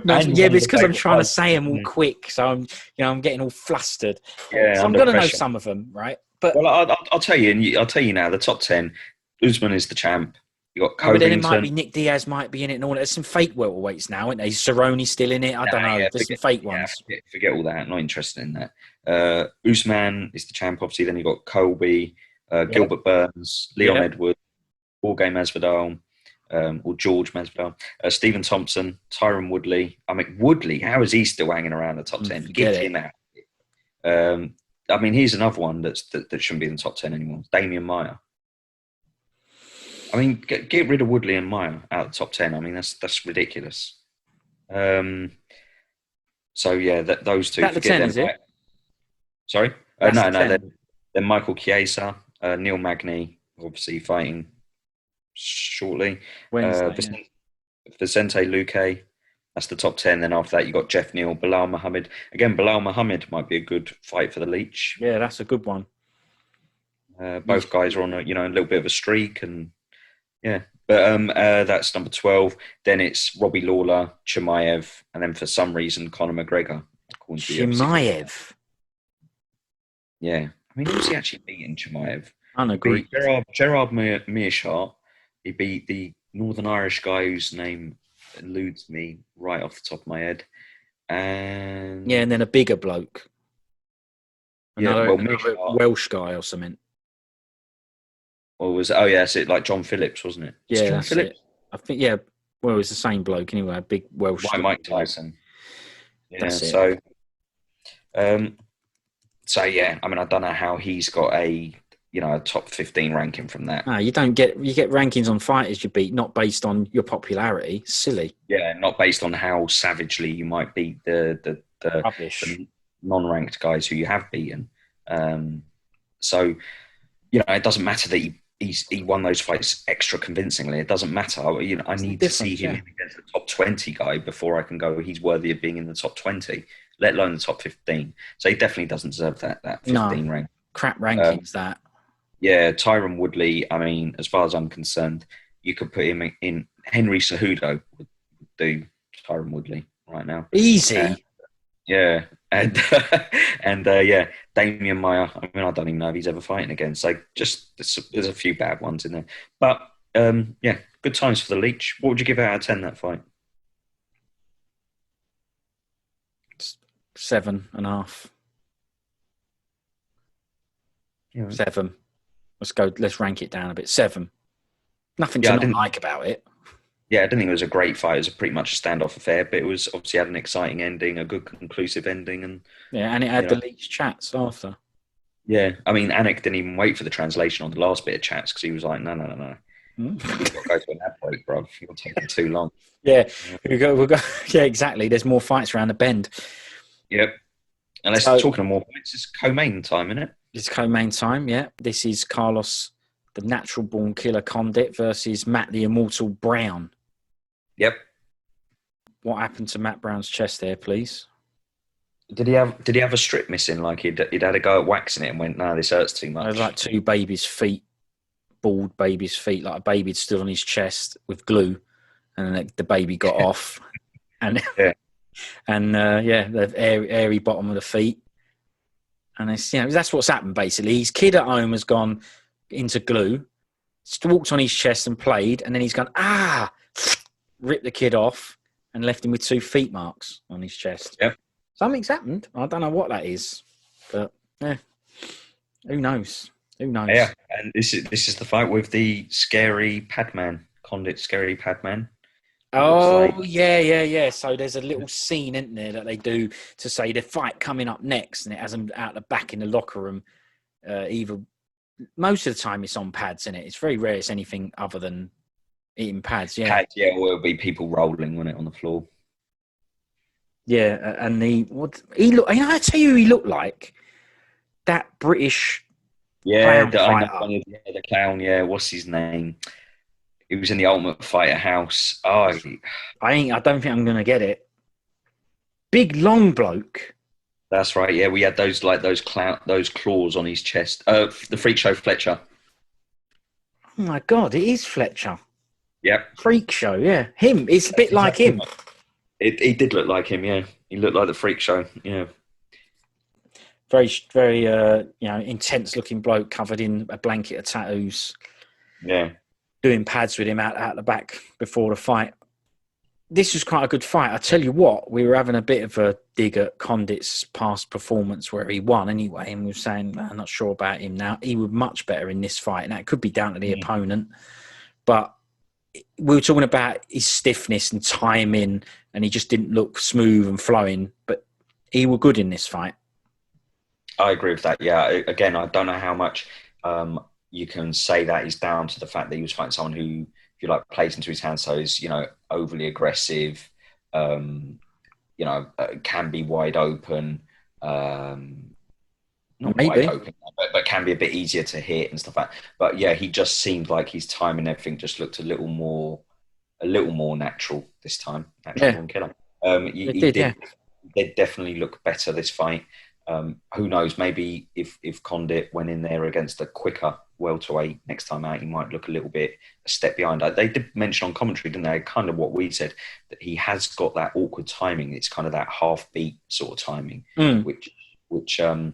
But it's because I'm trying to say them all quick, so I'm getting all flustered. Yeah, so I'm going to know some of them, right? But I'll tell you, and I'll tell you now. The top 10, Usman is the champ. You got Covington. But then it might be Nick Diaz might be in it, and all that. There's some fake welterweights now, isn't there? Cerrone's still in it. I don't know. There's some fake ones. Forget all that. Not interested in that. Usman is the champ, obviously. Then you got Colby, Gilbert Burns, Leon Edwards, Jorge Masvidal, or George Masvidal, Stephen Thompson, Tyron Woodley. I mean, Woodley, how is he still hanging around the top 10? Get him out. I mean, here's another one that shouldn't be in the top 10 anymore. Damian Maia. I mean, get rid of Woodley and Maia out of the top 10. I mean, that's ridiculous. So yeah, those two. Is that the 10, is it? Sorry? No. Then Michael Chiesa, Neil Magny, obviously fighting shortly. Wednesday, Vicente Luque, that's the top 10. Then after that, you got Jeff Neal, Bilal Muhammad. Again, Bilal Muhammad might be a good fight for the Leech. Yeah, that's a good one. Both guys are on a little bit of a streak, and but that's number 12. Then it's Robbie Lawler, Chimaev, and then for some reason Conor McGregor. Chimaev. Yeah, I mean, who's he actually beating? Chimaev. Unagreed. Gerard Mearshart. He beat the Northern Irish guy whose name eludes me right off the top of my head. And then a bigger bloke. Another Mearshart, Welsh guy or something. Or was it like John Phillips, wasn't it? Yeah, John Phillips. I think Well, it's the same bloke anyway. A big Welsh. Mike Tyson. Yeah. That's it. So yeah, I mean, I don't know how he's got a a top 15 ranking from that. No, you get rankings on fighters you beat, not based on your popularity. Silly. Yeah, not based on how savagely you might beat Rubbish. the non-ranked guys who you have beaten. So, it doesn't matter that he won those fights extra convincingly. It doesn't matter. I It's the need to see difference, him yeah. in against the top 20 guy before I can go, he's worthy of being in the top 20, let alone the top 15. So he definitely doesn't deserve that No, 15 rank. crap rankings, that. Yeah, Tyron Woodley, I mean, as far as I'm concerned, you could put him in. Henry Cejudo would do Tyron Woodley right now. Easy. Yeah, and yeah, Damian Maia. I mean, I don't even know if he's ever fighting again. So just there's a few bad ones in there, but yeah, good times for the Leech. What would you give out of 10 that fight? 7.5. Yeah, 7. Let's rank it down a bit. 7. Nothing to yeah, I not didn't. like about it. Yeah, I didn't think it was a great fight. It was pretty much a standoff affair, but it was obviously had an exciting ending, a good conclusive ending, and Yeah, and it had the Leech chats after. yeah. I mean, Anik didn't even wait for the translation on the last bit of chats because he was like, no. You've got to go to an ad break, bro. You're taking too long. Yeah, we'll go. Yeah, exactly. There's more fights around the bend. Yep. And let's talking of more fights. It's co-main time, isn't it? It's co-main time. Yeah, this is Carlos, the natural-born killer Condit versus Matt the Immortal Brown. Yep. What happened to Matt Brown's chest there, please? Did he have a strip missing? Like he'd had a go at waxing it and went, no, this hurts too much. There's like two babies' feet, bald babies' feet, like a baby had stood on his chest with glue, and then the baby got off, and yeah, the airy bottom of the feet, and it's that's what's happened basically. His kid at home has gone into glue, walked on his chest and played, and then he's gone ripped the kid off and left him with 2 feet marks on his chest. Yep. Something's happened. I don't know what that is, but yeah, who knows? Who knows? Yeah, and this is the fight with the scary Padman, Condit scary Padman. Oh, yeah. So there's a little scene, isn't there, that they do to say the fight coming up next, and it has them out the back in the locker room. Either most of the time it's on pads, isn't it? It's very rare it's anything other than eating pads. Yeah, Pads, yeah, or it'll be people rolling on it on the floor. yeah. And he looked. I tell you, who he looked like that British. Yeah, the clown. Yeah, what's his name? He was in the Ultimate Fighter house. Oh, I don't think I'm gonna get it. Big long bloke. That's right. Yeah, we had those claws on his chest. The Freak Show Fletcher. Oh my God, it is Fletcher. Yep. Freak Show. Yeah, him. It's a bit like him. He did look like him. Yeah, he looked like the Freak Show. Yeah. Very, very, intense-looking bloke covered in a blanket of tattoos. Yeah. Doing pads with him out the back before the fight. This was quite a good fight. I tell you what, we were having a bit of a dig at Condit's past performance where he won anyway, and we were saying, I'm not sure about him now. He was much better in this fight. Now, it could be down to the opponent, but we were talking about his stiffness and timing, and he just didn't look smooth and flowing, but he was good in this fight. I agree with that. Yeah. Again, I don't know how much you can say that is down to the fact that he was fighting someone who, if you like, plays into his hands, so is overly aggressive, can be wide open, not Maybe. wide open, but can be a bit easier to hit and stuff like that. But yeah, he just seemed like his time and everything just looked a little more natural this time. Natural killer. He did definitely look better this fight. Who knows? Maybe if Condit went in there against a quicker welterweight next time out, he might look a step behind. They did mention on commentary, didn't they? Kind of what we said, that he has got that awkward timing. It's kind of that half beat sort of timing, which I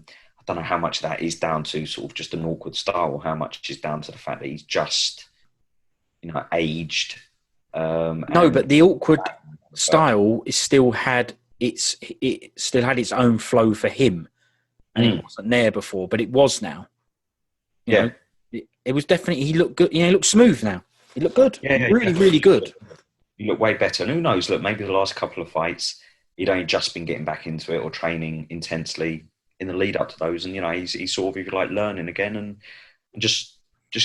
don't know how much of that is down to sort of just an awkward style, or how much is down to the fact that he's just aged. No, but the awkward style is still had it still had its own flow for him, and it wasn't there before, but it was now. You know, it was definitely, he looked good. He looked smooth now. He looked good. Really good. He looked way better. And who knows? Look, maybe the last couple of fights, he'd only just been getting back into it or training intensely in the lead up to those, and he's sort of, if you like, learning again. And just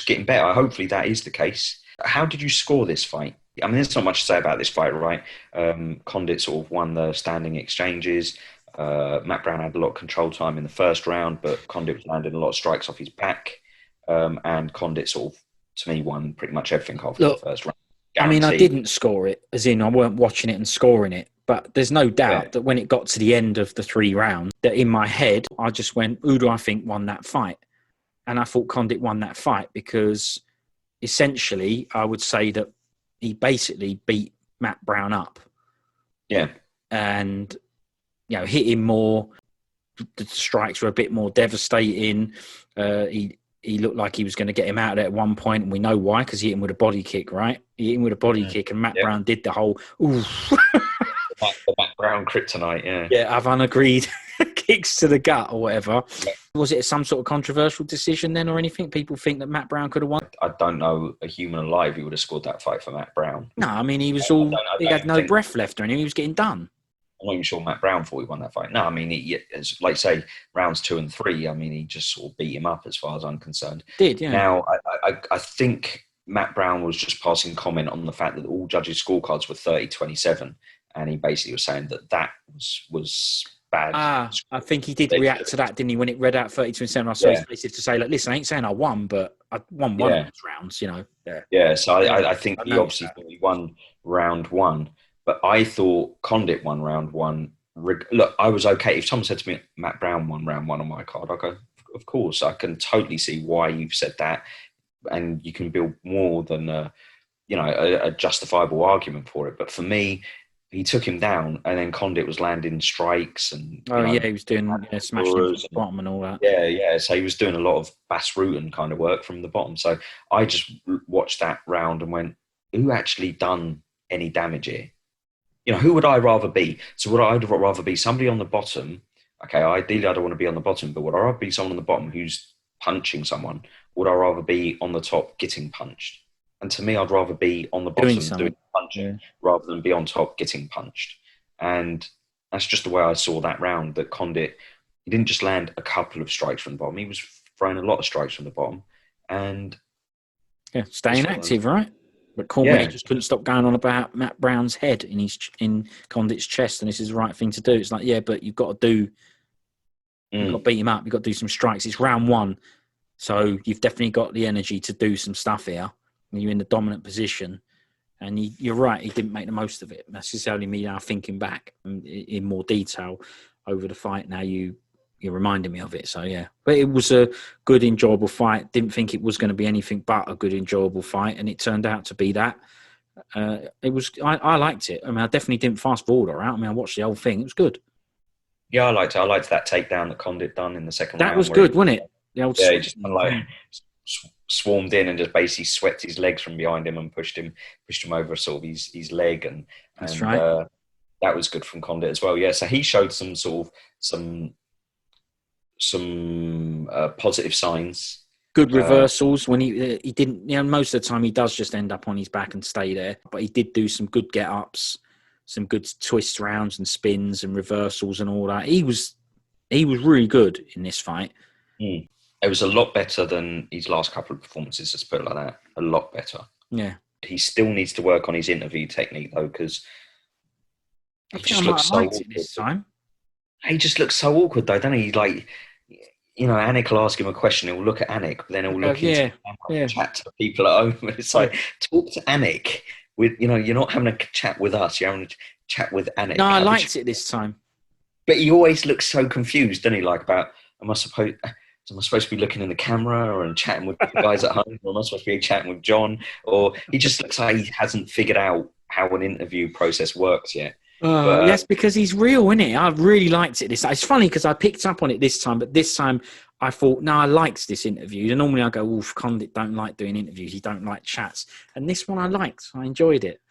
getting better. Hopefully that is the case. How did you score this fight? I mean, there's not much to say about this fight, right? Condit sort of won the standing exchanges. Matt Brown had a lot of control time in the first round, but Condit was landing a lot of strikes off his back. And Condit sort of, to me, won pretty much everything after the first round. I mean, I Guaranteed. didn't score it, as in I weren't watching it and scoring it. But there's no doubt that when it got to the end of the 3 rounds, that in my head, I just went, who do I think won that fight? And I thought Condit won that fight because essentially I would say that he basically beat Matt Brown up. Yeah. And, you know, hit him more. The strikes were a bit more devastating. He looked like he was going to get him out of there at one point, and we know why, because he hit him with a body kick, right? He hit him with a body kick, and Matt Brown did the whole, oof. The Matt Brown kryptonite, yeah. Yeah, I've unagreed kicks to the gut or whatever. Yeah. Was it some sort of controversial decision then or anything? People think that Matt Brown could have won? I don't know a human alive who would have scored that fight for Matt Brown. No, I mean, he was he had no breath left or anything. He was getting done. I'm not even sure Matt Brown thought he won that fight. No, I mean, like say, rounds 2 and 3, I mean, he just sort of beat him up as far as I'm concerned. Did, yeah. Now, I think Matt Brown was just passing comment on the fact that all judges' scorecards were 30-27, and he basically was saying that was bad. I think he did react to that, didn't he, when it read out 30-27. I saw his face to say, like, listen, I ain't saying I won, but I won one of those rounds, you know. Yeah, so I think he obviously thought he won round 1. But I thought Condit won round 1. Look, I was okay. If someone said to me, Matt Brown won round 1 on my card, I'd go, of course. I can totally see why you've said that. And you can build more than a justifiable argument for it. But for me, he took him down, and then Condit was landing strikes. And he was doing smashing from the bottom and all that. Yeah. So he was doing a lot of Bas Rutten kind of work from the bottom. So I just watched that round and went, who actually done any damage here? You know, who would I rather be? So would I rather be somebody on the bottom? Okay, ideally I don't want to be on the bottom, but would I rather be someone on the bottom who's punching someone? Or would I rather be on the top getting punched? And to me, I'd rather be on the bottom doing punching rather than be on top getting punched. And that's just the way I saw that round, that Condit, he didn't just land a couple of strikes from the bottom. He was throwing a lot of strikes from the bottom. And staying active, right? But Cormier just couldn't stop going on about Matt Brown's head in Condit's chest, and this is the right thing to do. It's like, but you've got to you've got to beat him up. You've got to do some strikes. It's round 1, so you've definitely got the energy to do some stuff here. You're in the dominant position, and you're right. He didn't make the most of it. That's just only me now thinking back in more detail over the fight. Now you're reminding me of it. So, yeah. But it was a good, enjoyable fight. Didn't think it was going to be anything but a good, enjoyable fight. And it turned out to be that. I liked it. I mean, I definitely didn't fast forward or out. I mean, I watched the whole thing. It was good. Yeah, I liked it. I liked that takedown that Condit done in the second round. That was good, wasn't it? He just swarmed in and just basically swept his legs from behind him and pushed him over sort of his leg. And that's right. That was good from Condit as well. Yeah, so he showed some positive signs. Good reversals when he didn't. Most of the time he does just end up on his back and stay there. But he did do some good get ups, some good twist rounds and spins and reversals and all that. He was really good in this fight. It was a lot better than his last couple of performances. Let's put it like that. A lot better. Yeah. He still needs to work on his interview technique though, because he just looks so awkward this time. He just looks so awkward though, doesn't he? Like, Anik will ask him a question, he'll look at Anik, but then he'll look into chat to the people at home. It's like, talk to Anik. You're not having a chat with us, you're having a chat with Anik. No, I liked it this time. But he always looks so confused, doesn't he? Like, about, am I supposed to be looking in the camera and chatting with the guys at home? Or am I supposed to be chatting with John? Or he just looks like he hasn't figured out how an interview process works yet. Yes, because he's real, isn't it? I really liked it. It's funny because I picked up on it this time, but this time I thought, no, I liked this interview. And normally I go, Condit don't like doing interviews. He don't like chats. And this one I liked. I enjoyed it.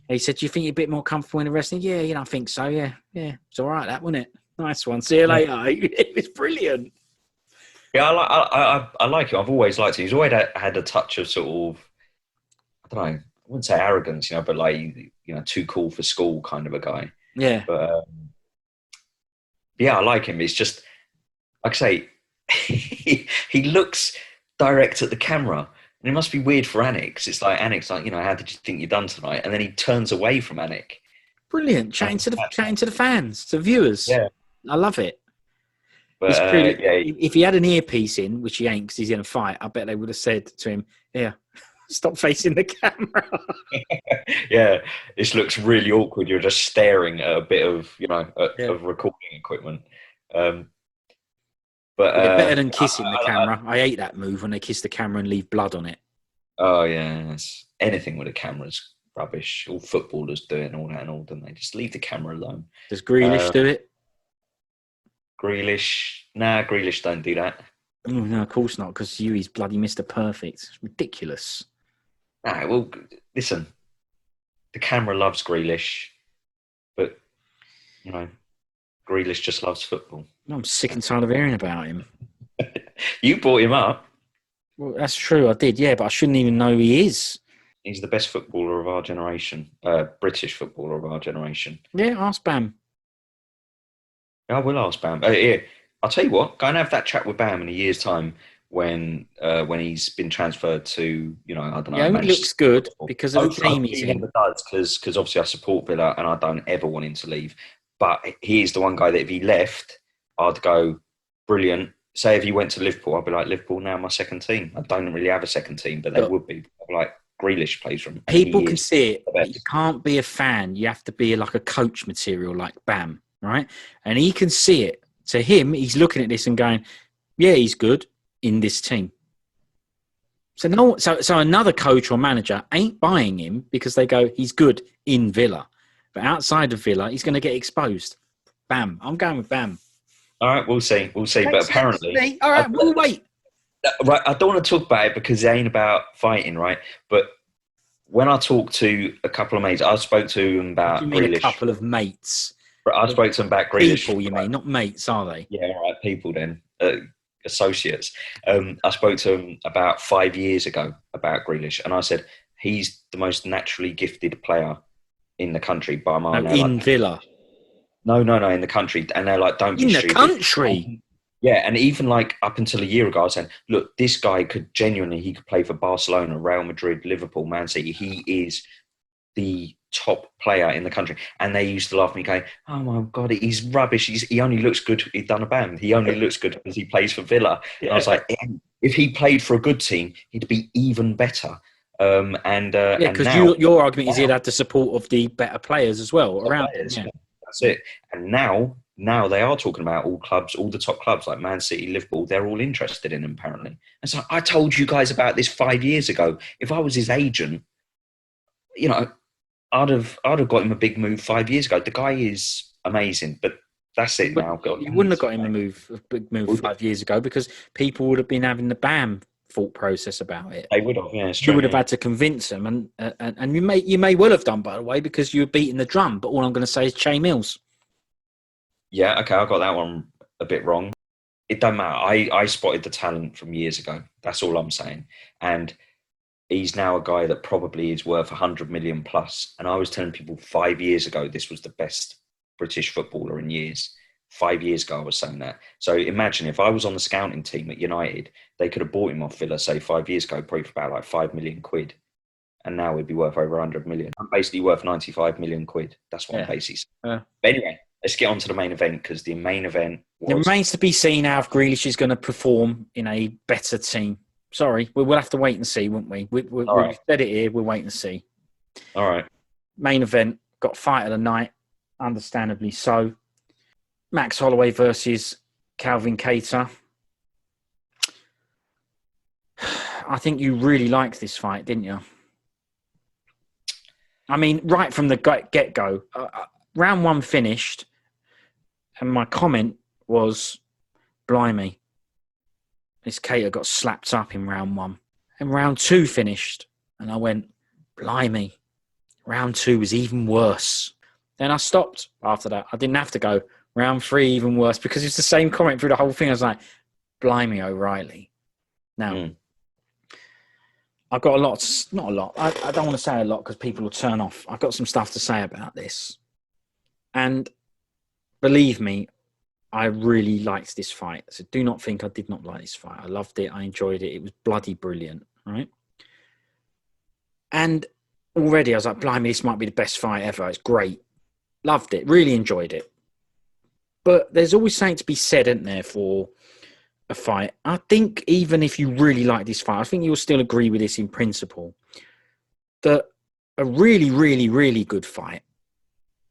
He said, do you think you're a bit more comfortable in the wrestling? Yeah, I think so. Yeah. It's all right, that, wasn't it? Nice one. See you later. It was brilliant. Yeah, I like him. I've always liked him. He's always had a touch of sort of, I don't know, I wouldn't say arrogance, but like, too cool for school kind of a guy. Yeah. But I like him. It's just, like I say, he looks direct at the camera. And it must be weird for Anik, 'cause it's like, Anik's like, how did you think you done tonight? And then he turns away from Anik. Brilliant. Chatting to the fans, to viewers. Yeah. I love it. But It's clearly, yeah, if he had an earpiece in, which he ain't because he's in a fight, I bet they would have said to him, "Yeah, stop facing the camera." yeah, this looks really awkward. You're just staring at a bit of, Yeah. of recording equipment. But Yeah, better than kissing the camera. I hate that move when they kiss the camera and leave blood on it. Oh yeah, anything with a camera's rubbish. All footballers do it and all that and all, don't they? Just leave the camera alone. Does Grealish do it? Grealish, Grealish don't do that. Oh, no, of course not, because he's bloody Mr. Perfect. It's ridiculous. Nah, well, listen, the camera loves Grealish, but, Grealish just loves football. I'm sick and tired of hearing about him. You brought him up. Well, that's true, I did, yeah, but I shouldn't even know who he is. He's the best footballer of our generation, British footballer of our generation. Yeah, ask Bam. I will ask Bam. Yeah, I'll tell you what. Go and have that chat with Bam in a year's time when he's been transferred to, I don't know. Yeah, he looks good because of the team he's in. He never does because obviously I support Villa and I don't ever want him to leave. But he is the one guy that if he left, I'd go brilliant. Say if he went to Liverpool, I'd be like, Liverpool now my second team. I don't really have a second team, but they would be. I'd be like, Grealish plays for him. People can see it, but you can't be a fan. You have to be like a coach material like Bam, right? And he can see it. To him, he's looking at this and going, yeah, he's good in this team. So another coach or manager ain't buying him because they go, he's good in Villa. But outside of Villa, he's going to get exposed. Bam. I'm going with Bam. All right, we'll see. But apparently... All right, we'll wait. Right, I don't want to talk about it because it ain't about fighting, right? But when I talked to a couple of mates, I spoke to them about What do you mean Grealish. a couple of mates? I spoke to them about Grealish. People, you mean, not mates, are they? Yeah, all right, people then. Associates. I spoke to him about 5 years ago about Grealish, and I said, he's the most naturally gifted player in the country by a mile. No, in Villa. No, in the country. And they're like, don't be stupid. In the country? Yeah, and even like up until a year ago, I was saying, look, this guy could play for Barcelona, Real Madrid, Liverpool, Man City. He is the top player in the country. And they used to laugh at me going, oh my God, he's rubbish. He only looks good. He's done a band. He only looks good because he plays for Villa. Yeah. And I was like, if he played for a good team, he'd be even better. Because your argument is he'd have the support of the better players as well around him. Yeah. That's it. And now they are talking about all clubs, all the top clubs like Man City, Liverpool. They're all interested in him apparently. And so I told you guys about this 5 years ago. If I was his agent, I'd have got him a big move 5 years ago. The guy is amazing, but that's it now. You wouldn't have got him a big move 5 years ago because people would have been having the Bam thought process about it. They would have, yeah. You would have had to convince them, and you may well have done, by the way, because you were beating the drum. But all I'm going to say is Che Mills. Yeah, okay, I got that one a bit wrong. It don't matter. I spotted the talent from years ago. That's all I'm saying. And he's now a guy that probably is worth 100 million plus. And I was telling people 5 years ago this was the best British footballer in years. 5 years ago, I was saying that. So imagine if I was on the scouting team at United, they could have bought him off Villa, say 5 years ago, probably for about like 5 million quid. And now he'd be worth over 100 million. I'm basically worth 95 million quid. That's what I'm basically saying. But anyway, let's get on to the main event because the main event was... It remains to be seen how Grealish is going to perform in a better team. Sorry, we'll have to wait and see, won't we? We've said it here, we'll wait and see. All right. Main event, got fight of the night, understandably so. Max Holloway versus Calvin Kattar. I think you really liked this fight, didn't you? I mean, right from the get-go, round one finished, and my comment was, blimey, this Kattar got slapped up in round one. And round two finished, and I went, blimey, round two was even worse. Then I stopped after that. I didn't have to go, round three even worse, because it's the same comment through the whole thing. I was like, blimey O'Reilly. Now, I've got not a lot. I don't want to say a lot because people will turn off. I've got some stuff to say about this. And believe me, I really liked this fight. So do not think I did not like this fight. I loved it. I enjoyed it. It was bloody brilliant, right? And already I was like, blimey, this might be the best fight ever. It's great. Loved it. Really enjoyed it. But there's always something to be said, isn't there, for a fight? I think even if you really like this fight, I think you'll still agree with this in principle, that a really, really, really good fight,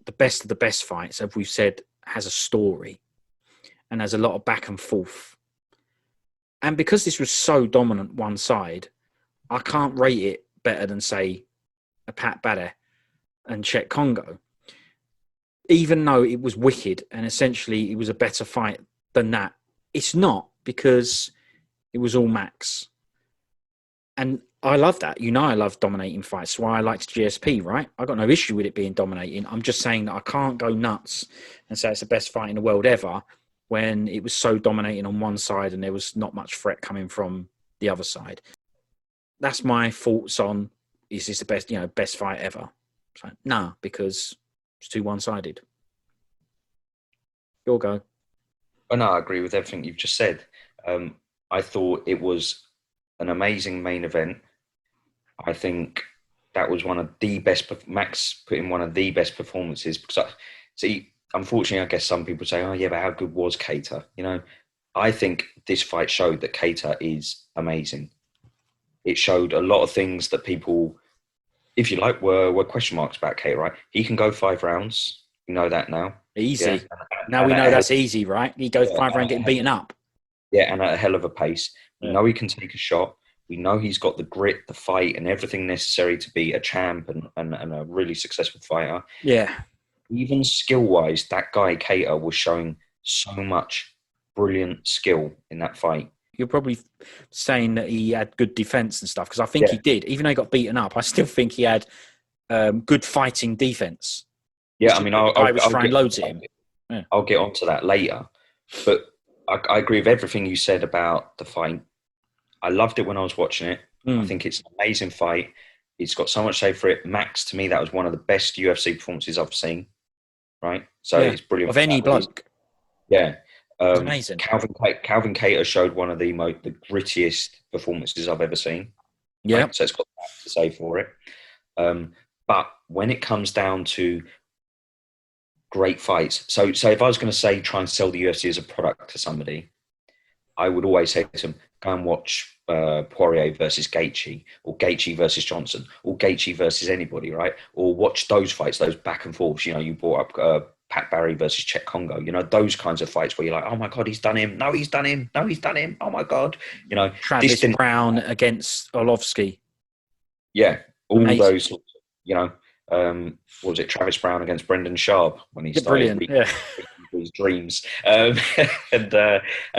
the best of the best fights, as we've said, has a story and has a lot of back and forth. And because this was so dominant one side, I can't rate it better than, say, a Pat Badder and Czech Congo. Even though it was wicked and essentially it was a better fight than that, it's not, because it was all Max. And I love that. You know, I love dominating fights. That's why I liked GSP, right? I got no issue with it being dominating. I'm just saying that I can't go nuts and say it's the best fight in the world ever when it was so dominating on one side and there was not much threat coming from the other side. That's my thoughts on, is this the best, best fight ever? So, nah, because it's too one-sided. Your go. Oh, no, I agree with everything you've just said. I thought it was an amazing main event. I think that was one of the best. Max put in one of the best performances, because unfortunately, I guess some people say, "Oh, yeah, but how good was Kattar?" I think this fight showed that Kattar is amazing. It showed a lot of things that people, if you like, were question marks about Kattar. Right? He can go 5 rounds. You know that now. Easy. Yeah. Now we know that's easy, right? He goes 5 rounds getting beaten up. Yeah, and at a hell of a pace. We Yeah. know he can take a shot. We know he's got the grit, the fight, and everything necessary to be a champ and a really successful fighter. Yeah. Even skill-wise, that guy, Kattar, was showing so much brilliant skill in that fight. You're probably saying that he had good defense and stuff, because I think he did. Even though he got beaten up, I still think he had good fighting defense. Yeah, I mean, I was throwing loads at him. Yeah. I'll get onto that later. But I agree with everything you said about the fight. I loved it when I was watching it. I think it's an amazing fight. It's got so much to say for it. Max, to me, that was one of the best UFC performances I've seen. Right? So it's brilliant. Of any bloke. Yeah. Amazing. Calvin Kattar showed one of the grittiest performances I've ever seen. Yeah. Right? So it's got that to say for it. But when it comes down to great fights, so if I was going to say try and sell the UFC as a product to somebody, I would always say to them, go and watch Poirier versus Gaethje, or Gaethje versus Johnson, or Gaethje versus anybody, right? Or watch those fights, those back and forths. You brought up Pat Barry versus Czech Congo. Those kinds of fights where you're like, oh my God, he's done him. No, he's done him. No, he's done him. Oh my God. Travis Brown against Orlovsky. Yeah, all amazing. Those. What was it? Travis Brown against Brendan Sharp when he started his dreams, and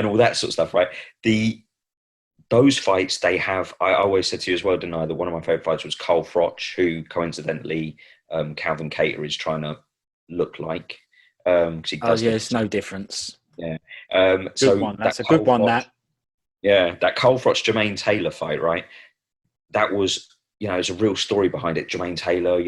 all that sort of stuff, right? Those fights they have. I always said to you as well, didn't I, that one of my favorite fights was Carl Froch, who coincidentally Calvin Kattar is trying to look like. He does it's no difference. Yeah. Good one. That's a good one. That Carl Froch Jermaine Taylor fight, right? That was. There's a real story behind it. Jermaine Taylor,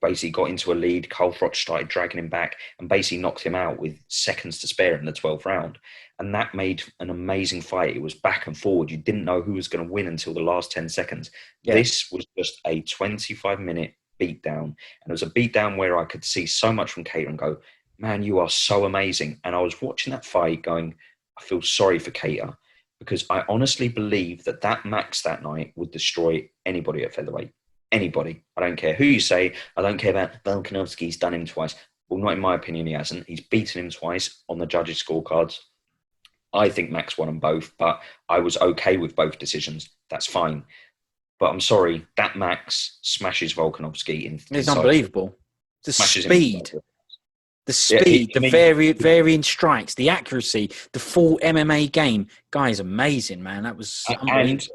basically got into a lead. Carl Froch started dragging him back and basically knocked him out with seconds to spare in the 12th round. And that made an amazing fight. It was back and forward. You didn't know who was going to win until the last 10 seconds. Yeah. This was just a 25-minute beatdown. And it was a beatdown where I could see so much from Kattar and go, man, you are so amazing. And I was watching that fight going, I feel sorry for Kattar, because I honestly believe that Max that night would destroy anybody at featherweight. Anybody. I don't care who you say. I don't care about Volkanovski. He's done him twice. Well, not in my opinion, he hasn't. He's beaten him twice on the judges' scorecards. I think Max won them both, but I was okay with both decisions. That's fine. But I'm sorry, that Max smashes Volkanovski in. It's unbelievable. The speed. The speed, the varying strikes, the accuracy, the full MMA game. Guy's amazing, man. That was unbelievable. And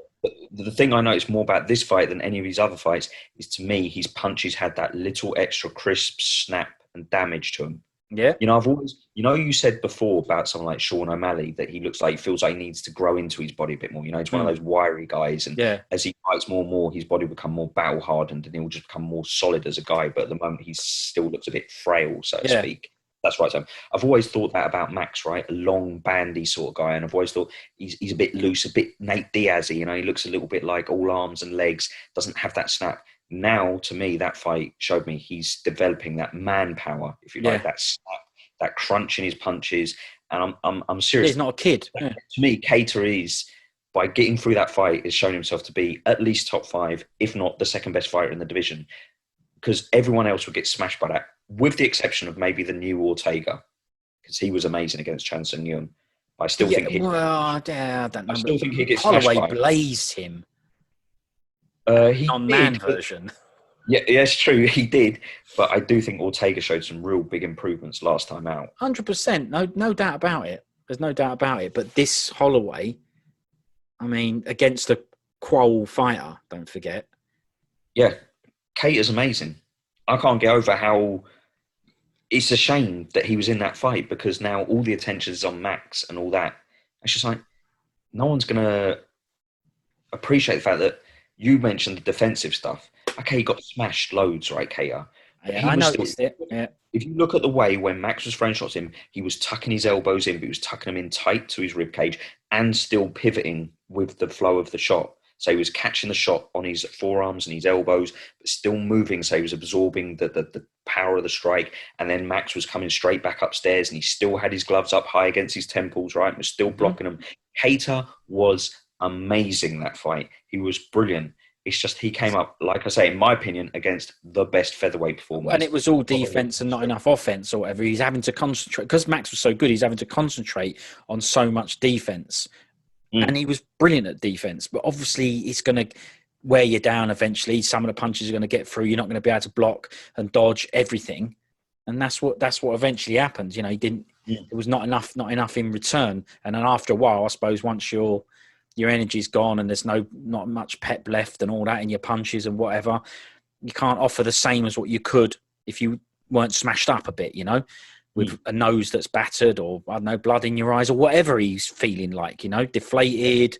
the thing I noticed more about this fight than any of his other fights is, to me, his punches had that little extra crisp snap and damage to him. Yeah. I've always, you said before about someone like Sean O'Malley that he feels like he needs to grow into his body a bit more. He's one of those wiry guys. And as he fights more and more, his body will become more battle hardened and he'll just become more solid as a guy. But at the moment, he still looks a bit frail, so to speak. That's right, Sam. I've always thought that about Max, right? A long, bandy sort of guy, and I've always thought he's a bit loose, a bit Nate Diaz-y. You know, he looks a little bit like all arms and legs, doesn't have that snap. Now, to me, that fight showed me he's developing that manpower, if you like, Yeah. that snap, that crunch in his punches. And I'm Yeah, serious. he's not a kid. Yeah. To me, Kattar is, by getting through that fight, has shown himself to be at least top five, if not the second best fighter in the division, because everyone else would get smashed by that, with the exception of maybe the new Ortega, because he was amazing against Chan Sung Yun. I still Yeah, think he. well, yeah, I don't I know. still think he gets smashed Holloway by. blazed him. He Non-man did, but version. yeah, it's true, he did. But I do think Ortega showed some real big improvements last time out. 100%. No doubt about it. There's no doubt about it. But this Holloway, I mean, against a qual fighter, don't forget. Yeah, Kate is amazing. I can't get over how it's a shame that he was in that fight, because now all the attention is on Max and all that. It's just like no one's gonna appreciate the fact that you mentioned the defensive stuff. Okay, he got smashed loads, right, Kata? But Yeah, he I was still. noticed it. Yeah. If you look at the way when Max was throwing shots at him, he was tucking his elbows in, but he was tucking them in tight to his rib cage and still pivoting with the flow of the shot. So he was catching the shot on his forearms and his elbows, but still moving. So he was absorbing the power of the strike. And then Max was coming straight back upstairs, and he still had his gloves up high against his temples, right? And was still blocking them. Kattar was amazing that fight. He was brilliant. It's just he came up, like I say, in my opinion, against the best featherweight performance. And it was all defense and not enough offense or whatever. He's having to concentrate because Max was so good. He's having to concentrate on so much defense. And he was brilliant at defense, but obviously it's going to wear you down eventually. Some of the punches are going to get through. You're not going to be able to block and dodge everything, and that's what eventually happened. You know, he didn't. It was not enough in return. And then after a while, I suppose once your energy's gone and there's not much pep left and all that in your punches and whatever, you can't offer the same as what you could if you weren't smashed up a bit. You know. With a nose that's battered, or I don't know, blood in your eyes, or whatever he's feeling like, you know, deflated,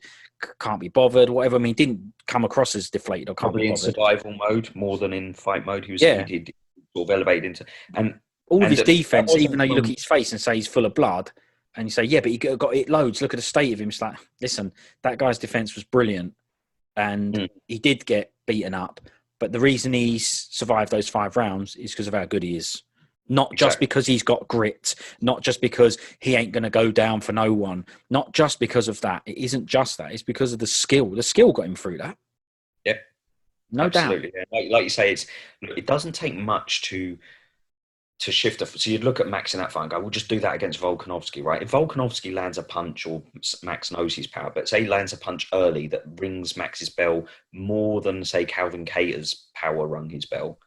can't be bothered, whatever. I mean, didn't come across as deflated or can't Probably be in bothered. survival mode more than in fight mode. He did sort of elevated into, and all of his that defense, wasn't even though you look from. at his face and say he's full of blood, and you say, yeah, but he got it loads. Look at the state of him. It's like, listen, that guy's defense was brilliant, and he did get beaten up. But the reason he's survived those 5 rounds is because of how good he is. Not just because he's got grit, not just because he ain't going to go down for no one, not just because of that. It isn't just that. It's because of the skill. The skill got him through that. Yeah, no absolutely. doubt. Yeah. Like you say, it doesn't take much to shift. So you'd look at Max in that fight and go, we'll just do that against Volkanovski, right? If Volkanovski lands a punch, or Max knows his power, but say he lands a punch early that rings Max's bell more than, say, Calvin Kattar's power rung his bell,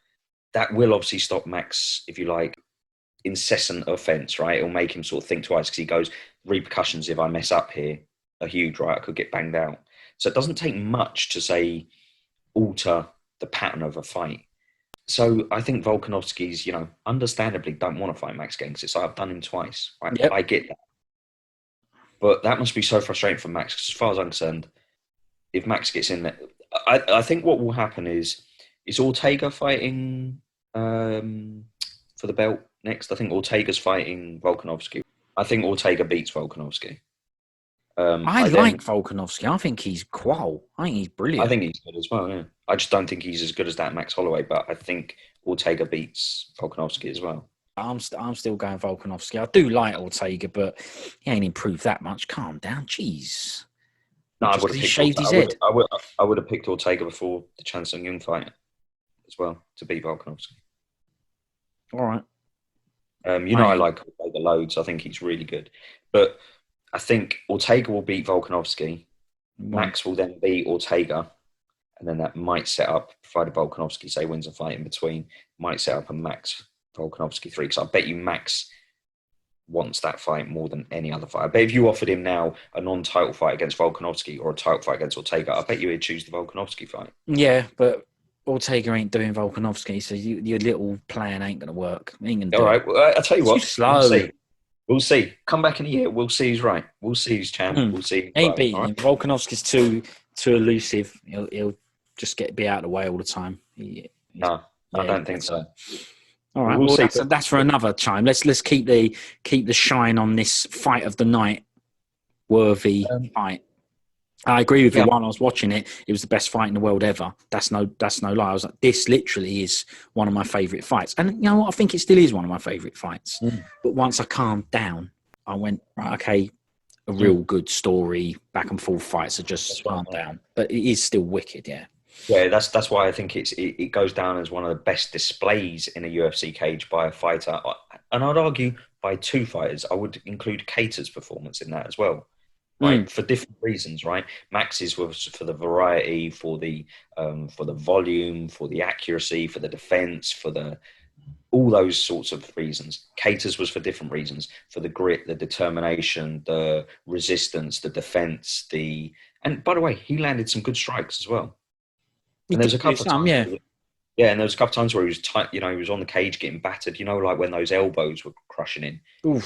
that will obviously stop Max, if you like, incessant offense, right? It'll make him sort of think twice, because he goes, repercussions if I mess up here are huge, right? I could get banged out. So it doesn't take much to, say, alter the pattern of a fight. So I think Volkanovski's, understandably don't want to fight Max again, because it's like, I've done him twice. Right? Yep. I get that. But that must be so frustrating for Max, because as far as I'm concerned, if Max gets in there, I think what will happen is Ortega fighting for the belt next? I think Ortega's fighting Volkanovski. I think Ortega beats Volkanovski. I like Volkanovski. I think he's qual. I think he's brilliant. I think he's good as well, yeah. I just don't think he's as good as that Max Holloway, but I think Ortega beats Volkanovski as well. I'm still going Volkanovski. I do like Ortega, but he ain't improved that much. Calm down. Jeez. No, I would have shaved his head. I would have picked Ortega before the Chan Sung Yun fight as well to beat Volkanovski. All right. I like Ortega loads. I think he's really good. But I think Ortega will beat Volkanovski. Max will then beat Ortega. And then that might set up, provided Volkanovski, say, wins a fight in between, might set up a Max Volkanovski 3. Because I bet you Max wants that fight more than any other fight. I bet if you offered him now a non-title fight against Volkanovski or a title fight against Ortega, I bet you he'd choose the Volkanovski fight. Yeah, but Ortega ain't doing Volkanovski, so your little plan ain't going to work. All right, well, I'll tell you what. Too slow. We'll see. Come back in a year. We'll see who's right. We'll see who's champ. We'll see. Ain't beating him. Volkanovski's too elusive. He'll just be out of the way all the time. No, I don't think so. All right. We'll Well, see. that's for another time. Let's keep the shine on this fight of the night worthy fight. I agree with you. While I was watching it, it was the best fight in the world ever. That's no lie. I was like, this literally is one of my favourite fights. And you know what? I think it still is one of my favourite fights. But once I calmed down, I went, right, okay, a real good story, back and forth fights are just calmed down. But it is still wicked, yeah. Yeah, that's why I think it goes down as one of the best displays in a UFC cage by a fighter. And I'd argue by two fighters. I would include Kattar's performance in that as well. Right, for different reasons, right? Max's was for the variety, for the volume, for the accuracy, for the defense, for the all those sorts of reasons. Kattar's was for different reasons, for the grit, the determination, the resistance, the defense, and by the way, he landed some good strikes as well. And there was a couple of times, yeah, and there was a couple of times where he was tight, he was on the cage getting battered, like when those elbows were crushing in. Oof,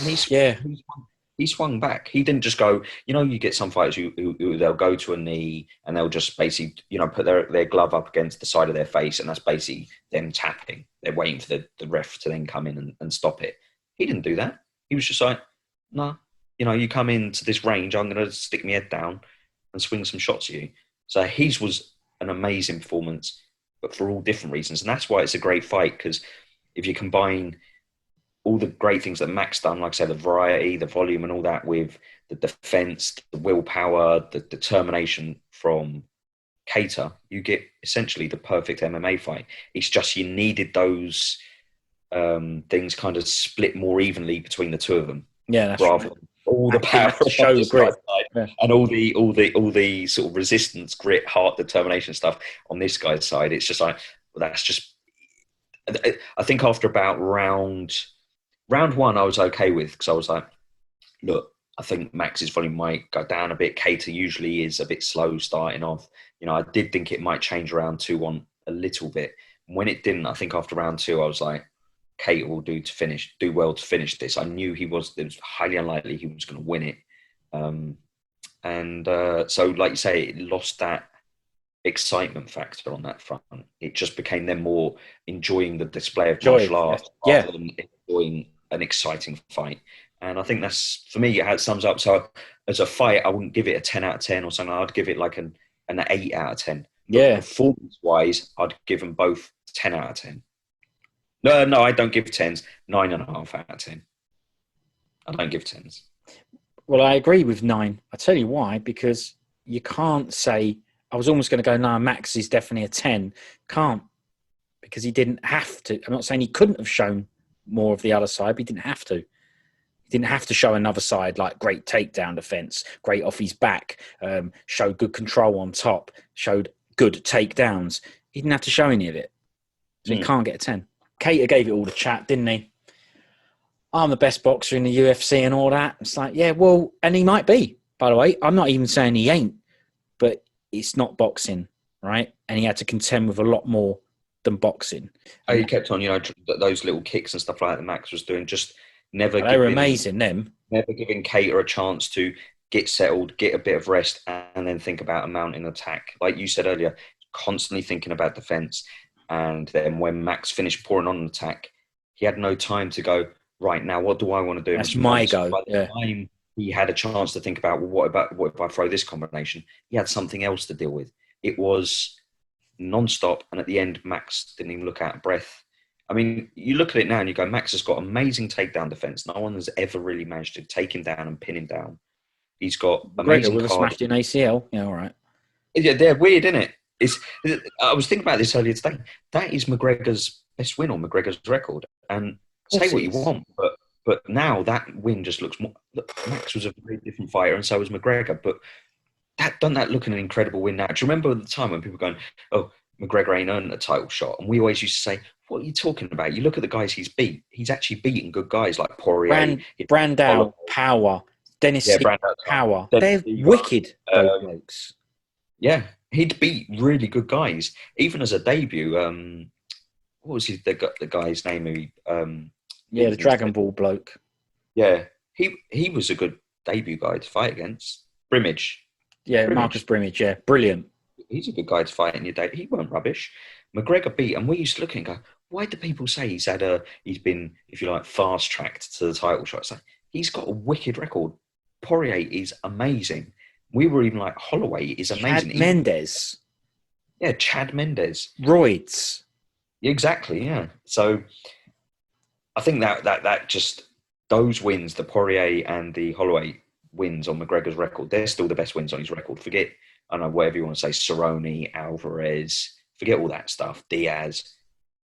He swung back. He didn't just go, you get some fighters who they'll go to a knee and they'll just basically, put their glove up against the side of their face. And that's basically them tapping. They're waiting for the ref to then come in and stop it. He didn't do that. He was just like, no, you come into this range, I'm going to stick my head down and swing some shots at you. So his was an amazing performance, but for all different reasons. And that's why it's a great fight, because if you combine all the great things that Max done, like I said, the variety, the volume and all that, with the defense, the willpower, the determination from Kattar, you get essentially the perfect MMA fight. It's just you needed those things kind of split more evenly between the two of them. Yeah, that's rather than all the power to show the grit and all the sort of resistance, grit, heart, determination stuff on this guy's side. It's just like, well, that's just. I think after about round one, I was okay with, because I was like, look, I think Max's volume might go down a bit. Kattar usually is a bit slow starting off. I did think it might change around 2-1 a little bit. When it didn't, I think after round 2, I was like, Kattar will do well to finish this. I knew it was highly unlikely he was going to win it. So, like you say, it lost that excitement factor on that front. It just became them more enjoying the display of martial arts rather than enjoying an exciting fight. And I think that's, for me, it sums up. So as a fight, I wouldn't give it a 10 out of 10 or something. I'd give it like an 8 out of 10. Yeah. Performance-wise, I'd give them both 10 out of 10. No, I don't give 10s. 9.5 out of 10. I don't give 10s. Well, I agree with 9. I'll tell you why, because you can't say, I was almost going to go, no, Max is definitely a 10. Can't, because he didn't have to. I'm not saying he couldn't have shown more of the other side, but he didn't have to. He didn't have to show another side, like great takedown defense, great off his back, showed good control on top, showed good takedowns. He didn't have to show any of it. So he can't get a 10. Kattar gave it all the chat, didn't he? I'm the best boxer in the UFC and all that. It's like, yeah, well, and he might be, by the way. I'm not even saying he ain't, but it's not boxing, right? And he had to contend with a lot more than boxing. Oh, he kept on, those little kicks and stuff like that Max was doing, just never. They were amazing, them. Never giving Kattar a chance to get settled, get a bit of rest, and then think about a mounting attack. Like you said earlier, constantly thinking about defense. And then when Max finished pouring on an attack, he had no time to go, right, now what do I want to do? That's my go. By the time he had a chance to think about, well, what if I throw this combination? He had something else to deal with. It was non-stop, and at the end, Max didn't even look out of breath. I mean, you look at it now and you go, Max has got amazing takedown defense. No one has ever really managed to take him down and pin him down. He's got amazing with a smashed in ACL. Yeah, all right. Yeah, they're weird, isn't it? I was thinking about this earlier today. That is McGregor's best win on McGregor's record. And say what you want, but now that win just looks more. Look, Max was a very different fighter, and so was McGregor. But doesn't that look an incredible win now? Do you remember the time when people were going, "Oh, McGregor ain't earned a title shot," and we always used to say, "What are you talking about? You look at the guys he's beat. He's actually beaten good guys like Poirier, Brandao, Power, Dennis, Power. They're wicked, those blokes. Yeah, he'd beat really good guys, even as a debut. What was the guy's name? The Dragon Ball bloke. Yeah, he was a good debut guy to fight against. Brimage. Yeah, Marcus Brimage. Yeah, brilliant. He's a good guy to fight in your day. He weren't rubbish. McGregor beat, and we used to look and go, why do people say he's been, if you like, fast tracked to the title shot? It's like, he's got a wicked record. Poirier is amazing. We were even like, Holloway is amazing. Chad Mendes, Yeah, Chad Mendes. Roids. Exactly, yeah. So I think that just those wins, the Poirier and the Holloway wins on McGregor's record, they're still the best wins on his record. Forget, I don't know, whatever you want to say, Cerrone, Alvarez, forget all that stuff, Diaz.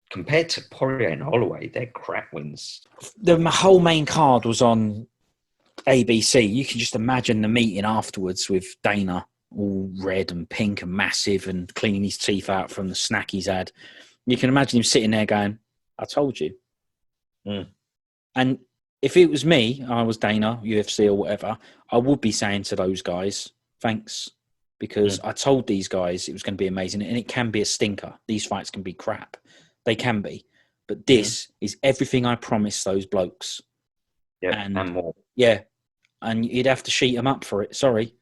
Compared to Poirier and Holloway, they're crap wins. The whole main card was on ABC. You can just imagine the meeting afterwards with Dana, all red and pink and massive and cleaning his teeth out from the snack he's had. You can imagine him sitting there going, I told you. Mm. And if it was me, I was Dana, UFC or whatever, I would be saying to those guys, thanks, because I told these guys it was going to be amazing, and it can be a stinker. These fights can be crap. They can be. But this is everything I promised those blokes. Yeah, and more. Yeah, and you'd have to sheet them up for it. Sorry.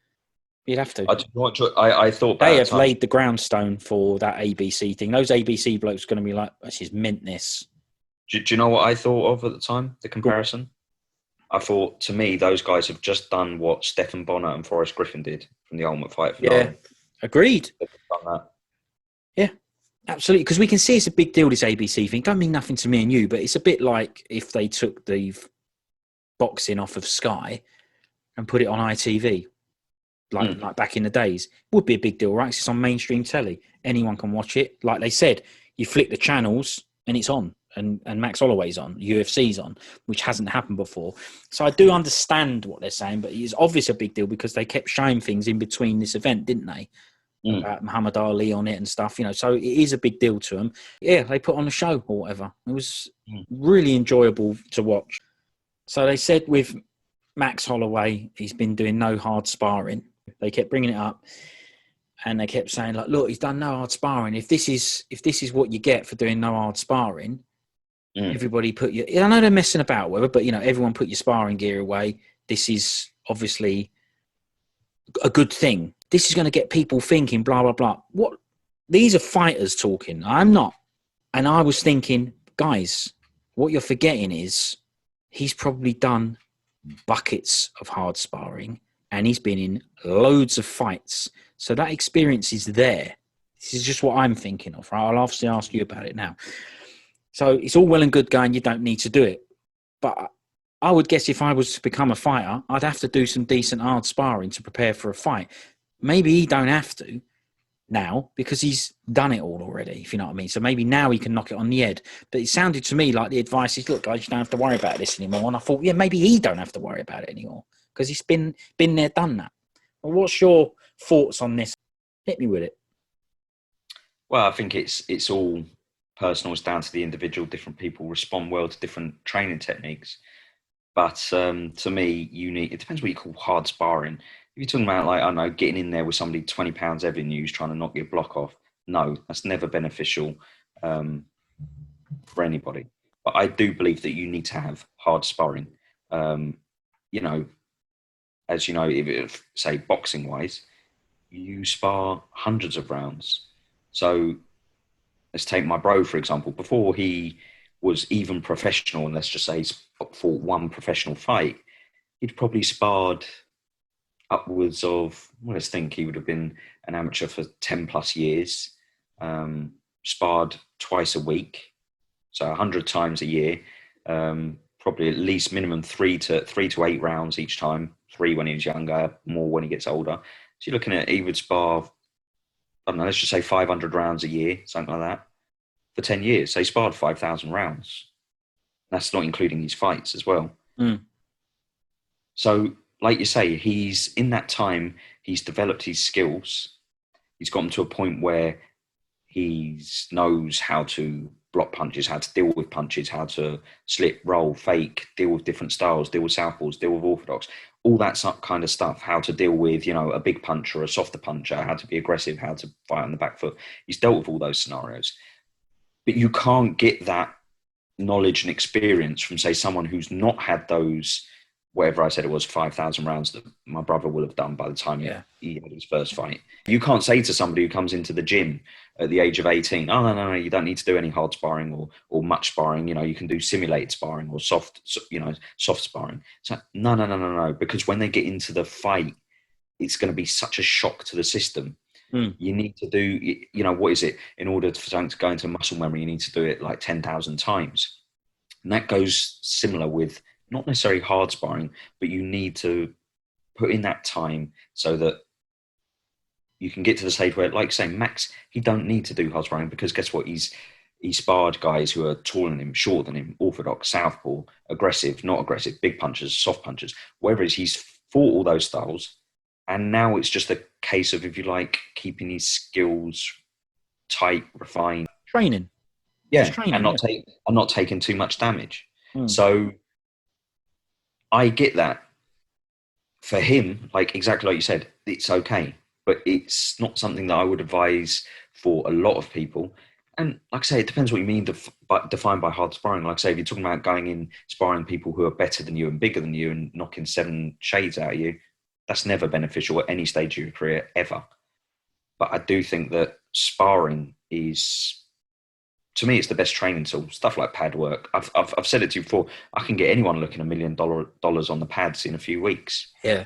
You'd have to. I thought they have laid the groundstone for that ABC thing. Those ABC blokes are going to be like, this is mint this. Do you know what I thought of at the time, the comparison? I thought, to me, those guys have just done what Stephen Bonner and Forrest Griffin did from the Ultimate Fight finale. Yeah, agreed. They've done that. Yeah, absolutely. Because we can see it's a big deal, this ABC thing. Don't mean nothing to me and you, but it's a bit like if they took the boxing off of Sky and put it on ITV, like back in the days. It would be a big deal, right? It's on mainstream telly. Anyone can watch it. Like they said, you flick the channels and it's on. And Max Holloway's on, UFC's on, which hasn't happened before. So I do understand what they're saying, but it's obviously a big deal because they kept showing things in between this event, didn't they? About Muhammad Ali on it and stuff, so it is a big deal to them. Yeah, they put on a show or whatever. It was really enjoyable to watch. So they said with Max Holloway, he's been doing no hard sparring. They kept bringing it up. And they kept saying, like, look, he's done no hard sparring. If this is what you get for doing no hard sparring, everybody put your... I know they're messing about with it, but, everyone put your sparring gear away. This is obviously a good thing. This is going to get people thinking, blah, blah, blah. What? These are fighters talking. I'm not. And I was thinking, guys, what you're forgetting is he's probably done buckets of hard sparring and he's been in loads of fights. So that experience is there. This is just what I'm thinking of, right? I'll obviously ask you about it now. So it's all well and good going, you don't need to do it. But I would guess if I was to become a fighter, I'd have to do some decent hard sparring to prepare for a fight. Maybe he don't have to now because he's done it all already, if you know what I mean. So maybe now he can knock it on the head. But it sounded to me like the advice is, look, guys, you don't have to worry about this anymore. And I thought, yeah, maybe he don't have to worry about it anymore because he's been there, done that. Well, what's your thoughts on this? Hit me with it. Well, I think it's all personal. It's down to the individual. Different people respond well to different training techniques. But to me, it depends what you call hard sparring. If you're talking about, like, I don't know, getting in there with somebody 20 pounds heavier than you who's trying to knock your block off, no, that's never beneficial for anybody. But I do believe that you need to have hard sparring. As you know, if say boxing-wise, you spar hundreds of rounds. So let's take my bro, for example. Before he was even professional, and let's just say he's fought one professional fight, he'd probably sparred upwards of, let's think he would have been an amateur for 10 plus years, sparred twice a week, so 100 times a year, probably at least minimum 3 to 8 rounds each time, 3 when he was younger, more when he gets older. So you're looking at, he would spar, I don't know, let's just say 500 rounds a year, something like that, for 10 years. So he sparred 5,000 rounds. That's not including his fights as well. So, like you say, he's in that time, he's developed his skills. He's gotten to a point where he knows how to block punches, how to deal with punches, how to slip, roll, fake, deal with different styles, deal with southpaws, deal with orthodox, all that kind of stuff, how to deal with, a big puncher, a softer puncher, how to be aggressive, how to fight on the back foot. He's dealt with all those scenarios. But you can't get that knowledge and experience from, say, someone who's not had those whatever I said it was, 5,000 rounds that my brother will have done by the time he had his first fight. You can't say to somebody who comes into the gym at the age of 18, oh, no, you don't need to do any hard sparring or much sparring. You know, you can do simulated sparring or soft sparring. So no. Because when they get into the fight, it's going to be such a shock to the system. You need to do, what is it? In order for something to go into muscle memory, you need to do it like 10,000 times. And that goes similar with not necessarily hard sparring, but you need to put in that time so that you can get to the stage where, like say, Max, he don't need to do hard sparring because guess what? He sparred guys who are taller than him, shorter than him, orthodox, southpaw, aggressive, not aggressive, big punches, soft punches, whatever it is. He's fought all those styles. And now it's just a case of, if you like, keeping his skills tight, refined. Training. Yeah, training, and not taking too much damage. So I get that. For him, like exactly like you said, it's okay. But it's not something that I would advise for a lot of people. And like I say, it depends what you mean defined by hard sparring. Like I say, if you're talking about going in sparring people who are better than you and bigger than you and knocking 7 shades out of you, that's never beneficial at any stage of your career, ever. But I do think that sparring is, to me, it's the best training tool. Stuff like pad work. I've said it to you before. I can get anyone looking $1 million on the pads in a few weeks. Yeah.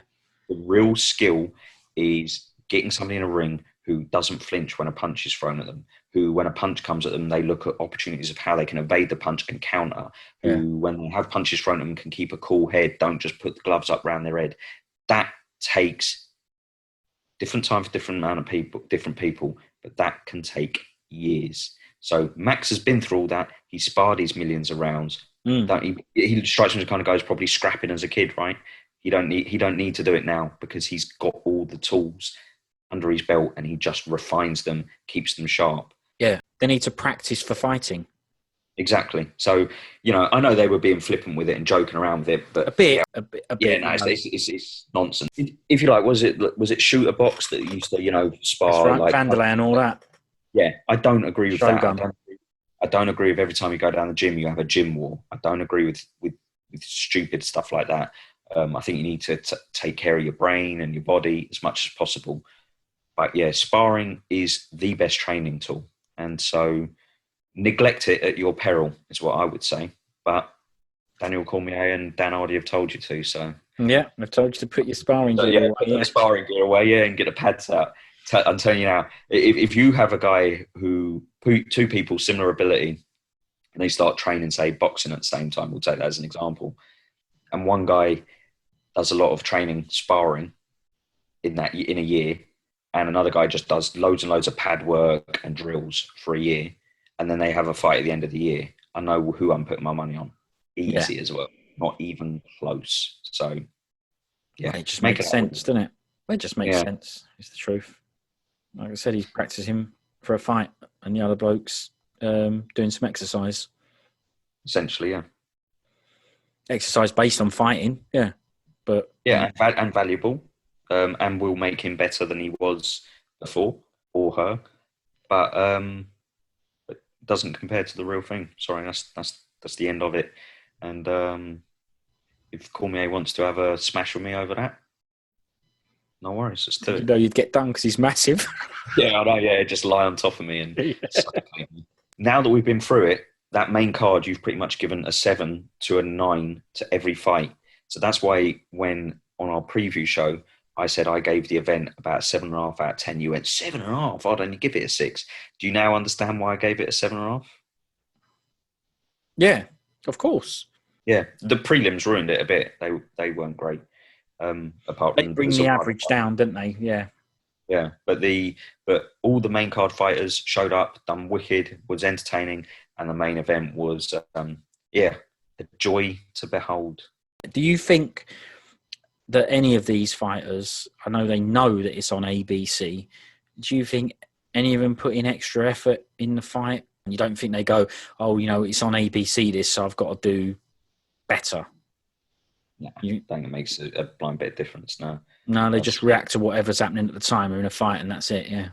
The real skill is getting somebody in a ring who doesn't flinch when a punch is thrown at them, who, when a punch comes at them, they look at opportunities of how they can evade the punch and counter, who, when they have punches thrown at them, can keep a cool head, don't just put the gloves up around their head. That takes different time for different people, but that can take years. So Max has been through all that. He sparred his millions of rounds. He strikes me as the kind of guy who's probably scrapping as a kid, right? He don't need to do it now because he's got all the tools under his belt and he just refines them, keeps them sharp. Yeah, they need to practice for fighting. Exactly. So, I know they were being flippant with it and joking around with it, but a bit. Yeah, no, it's nonsense. If you like, was it shooter box that used to, spar? That's right, like Vanderlei and all that. Yeah, I don't agree with Shogun. that. I don't agree with every time you go down the gym, you have a gym war. I don't agree with stupid stuff like that. I think you need to take care of your brain and your body as much as possible. But yeah, sparring is the best training tool. And so neglect it at your peril is what I would say. But Daniel Cormier and Dan Hardy have told you to. So yeah, I've told you to put your sparring gear away. Put the sparring gear away, and get the pads out. I'm telling you now, if you have a guy two people similar ability, and they start training, say, boxing at the same time, we'll take that as an example, and one guy does a lot of training sparring in a year, and another guy just does loads and loads of pad work and drills for a year, and then they have a fight at the end of the year, I know who I'm putting my money on. Easy as well. Not even close. So, yeah. It just makes sense, doesn't it? It just makes sense. It's the truth. Like I said, he's practicing for a fight, and the other bloke's doing some exercise. Essentially, yeah. Exercise based on fighting, yeah. But and valuable, and will make him better than he was before, or her. But it doesn't compare to the real thing. Sorry, that's the end of it. And if Cormier wants to have a smash with me over that, no worries. Let's do it. You know you'd get done because he's massive. Yeah, I know. Yeah, just lie on top of me and Now that we've been through it, that main card, you've pretty much given a 7 to a 9 to every fight. So that's why when on our preview show, I said I gave the event about 7.5 out of 10. You went 7.5. I'd only give it a 6. Do you now understand why I gave it a 7.5? Yeah, of course. Yeah, the prelims ruined it a bit. They weren't great. Apart they from bring the average down, didn't they? Yeah. Yeah, but all the main card fighters showed up, done wicked, was entertaining, and the main event was a joy to behold. Do you think that any of these fighters, I know they know that it's on ABC, do you think any of them put in extra effort in the fight? And you don't think they go, oh, it's on ABC this, so I've got to do better? No, I think it makes a blind bit of difference. No, they just react to whatever's happening at the time or in a fight, and that's it. Yeah,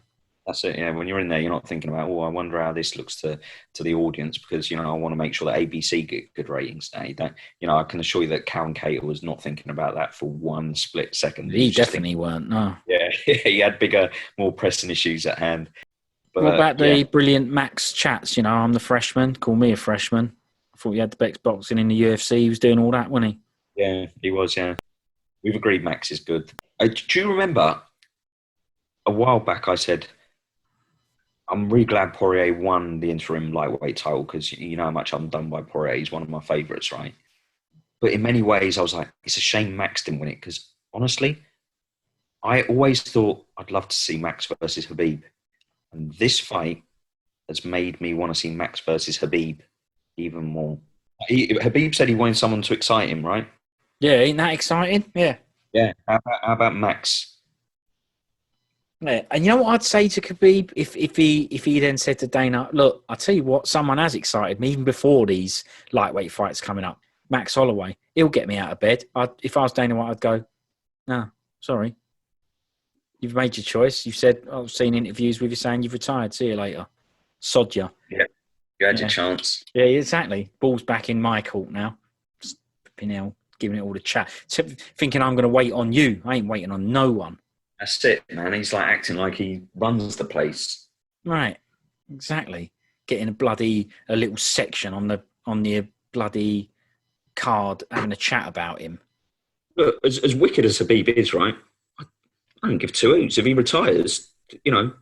That's it. Yeah, when you're in there, you're not thinking about, oh, I wonder how this looks to the audience, because I want to make sure that ABC get good ratings. That I can assure you that Cal and Kattar was not thinking about that for one split second. He was just definitely weren't. No. yeah, he had bigger, more pressing issues at hand. But What about yeah, the brilliant Max chats? I'm the freshman. Call me a freshman. I thought he had the best boxing in the UFC. He was doing all that, wasn't he? yeah, he was. Yeah, we've agreed Max is good. Do you remember a while back I said, I'm really glad Poirier won the interim lightweight title, because you know how much I'm done by Poirier. He's one of my favourites, right? But in many ways, I was like, it's a shame Max didn't win it, because honestly, I always thought I'd love to see Max versus Habib. And this fight has made me want to see Max versus Habib even more. Habib said he wanted someone to excite him, right? Yeah, ain't that exciting? Yeah. Yeah. How about Max? Yeah, and you know what I'd say to Khabib if he then said to Dana, look, I'll tell you what, someone has excited me even before these lightweight fights coming up. Max Holloway, he'll get me out of bed. If I was Dana White, I'd go, no, sorry, you've made your choice. You've said, I've seen interviews with you saying you've retired. See you later. Sod ya. Yeah, you had Yeah. your chance. Yeah, exactly. Ball's back in my court now. Giving it all the chat, thinking I'm going to wait on you. I ain't waiting on no one. That's it, man. He's like acting like he runs the place. Right, exactly. Getting a little section on the bloody card, having a chat about him. Look, as wicked as Habib is, right? I don't give two hoots. If he retires, the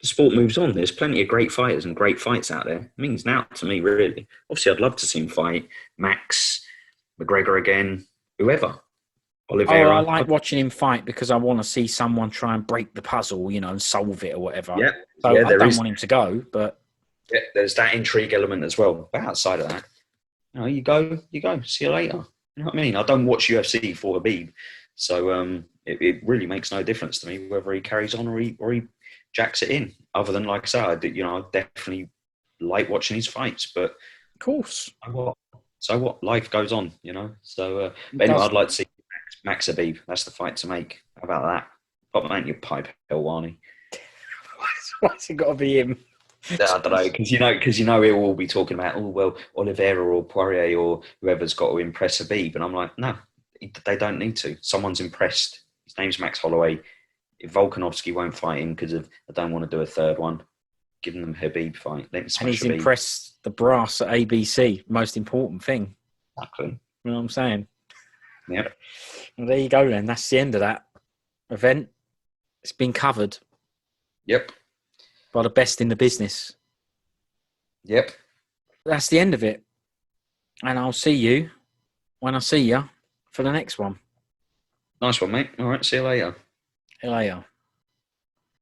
sport moves on. There's plenty of great fighters and great fights out there. It means now to me, really. Obviously, I'd love to see him fight Max, McGregor again, whoever. Oliveira. I like watching him fight because I want to see someone try and break the puzzle, and solve it or whatever. Yeah, so yeah, I don't want him to go, but yeah, there's that intrigue element as well. But outside of that, you go. See you later. You know what I mean? I don't watch UFC for Habib, so it really makes no difference to me whether he carries on or he jacks it in. Other than, like I said, I definitely like watching his fights, but of course, so what? Life goes on, So, but anyway, I'd like to see Max Habib. That's the fight to make. How about that? Pop that in your pipe, Helwani. Why's it got to be him? I don't know, because he'll all be talking about, oh well, Oliveira or Poirier or whoever's got to impress Habib, and I'm like, no, they don't need to. Someone's impressed. His name's Max Holloway. If Volkanovski won't fight him because of I don't want to do a third one, give them Habib fight. Let him smash And he's Habib. impressed the brass at ABC. Most important thing. Exactly. You know what I'm saying? Yeah. Well, there you go then. That's the end of that event. It's been covered. Yep. By the best in the business. Yep. That's the end of it. And I'll see you when I see you for the next one. Nice one, mate. All right. See you later. See you later.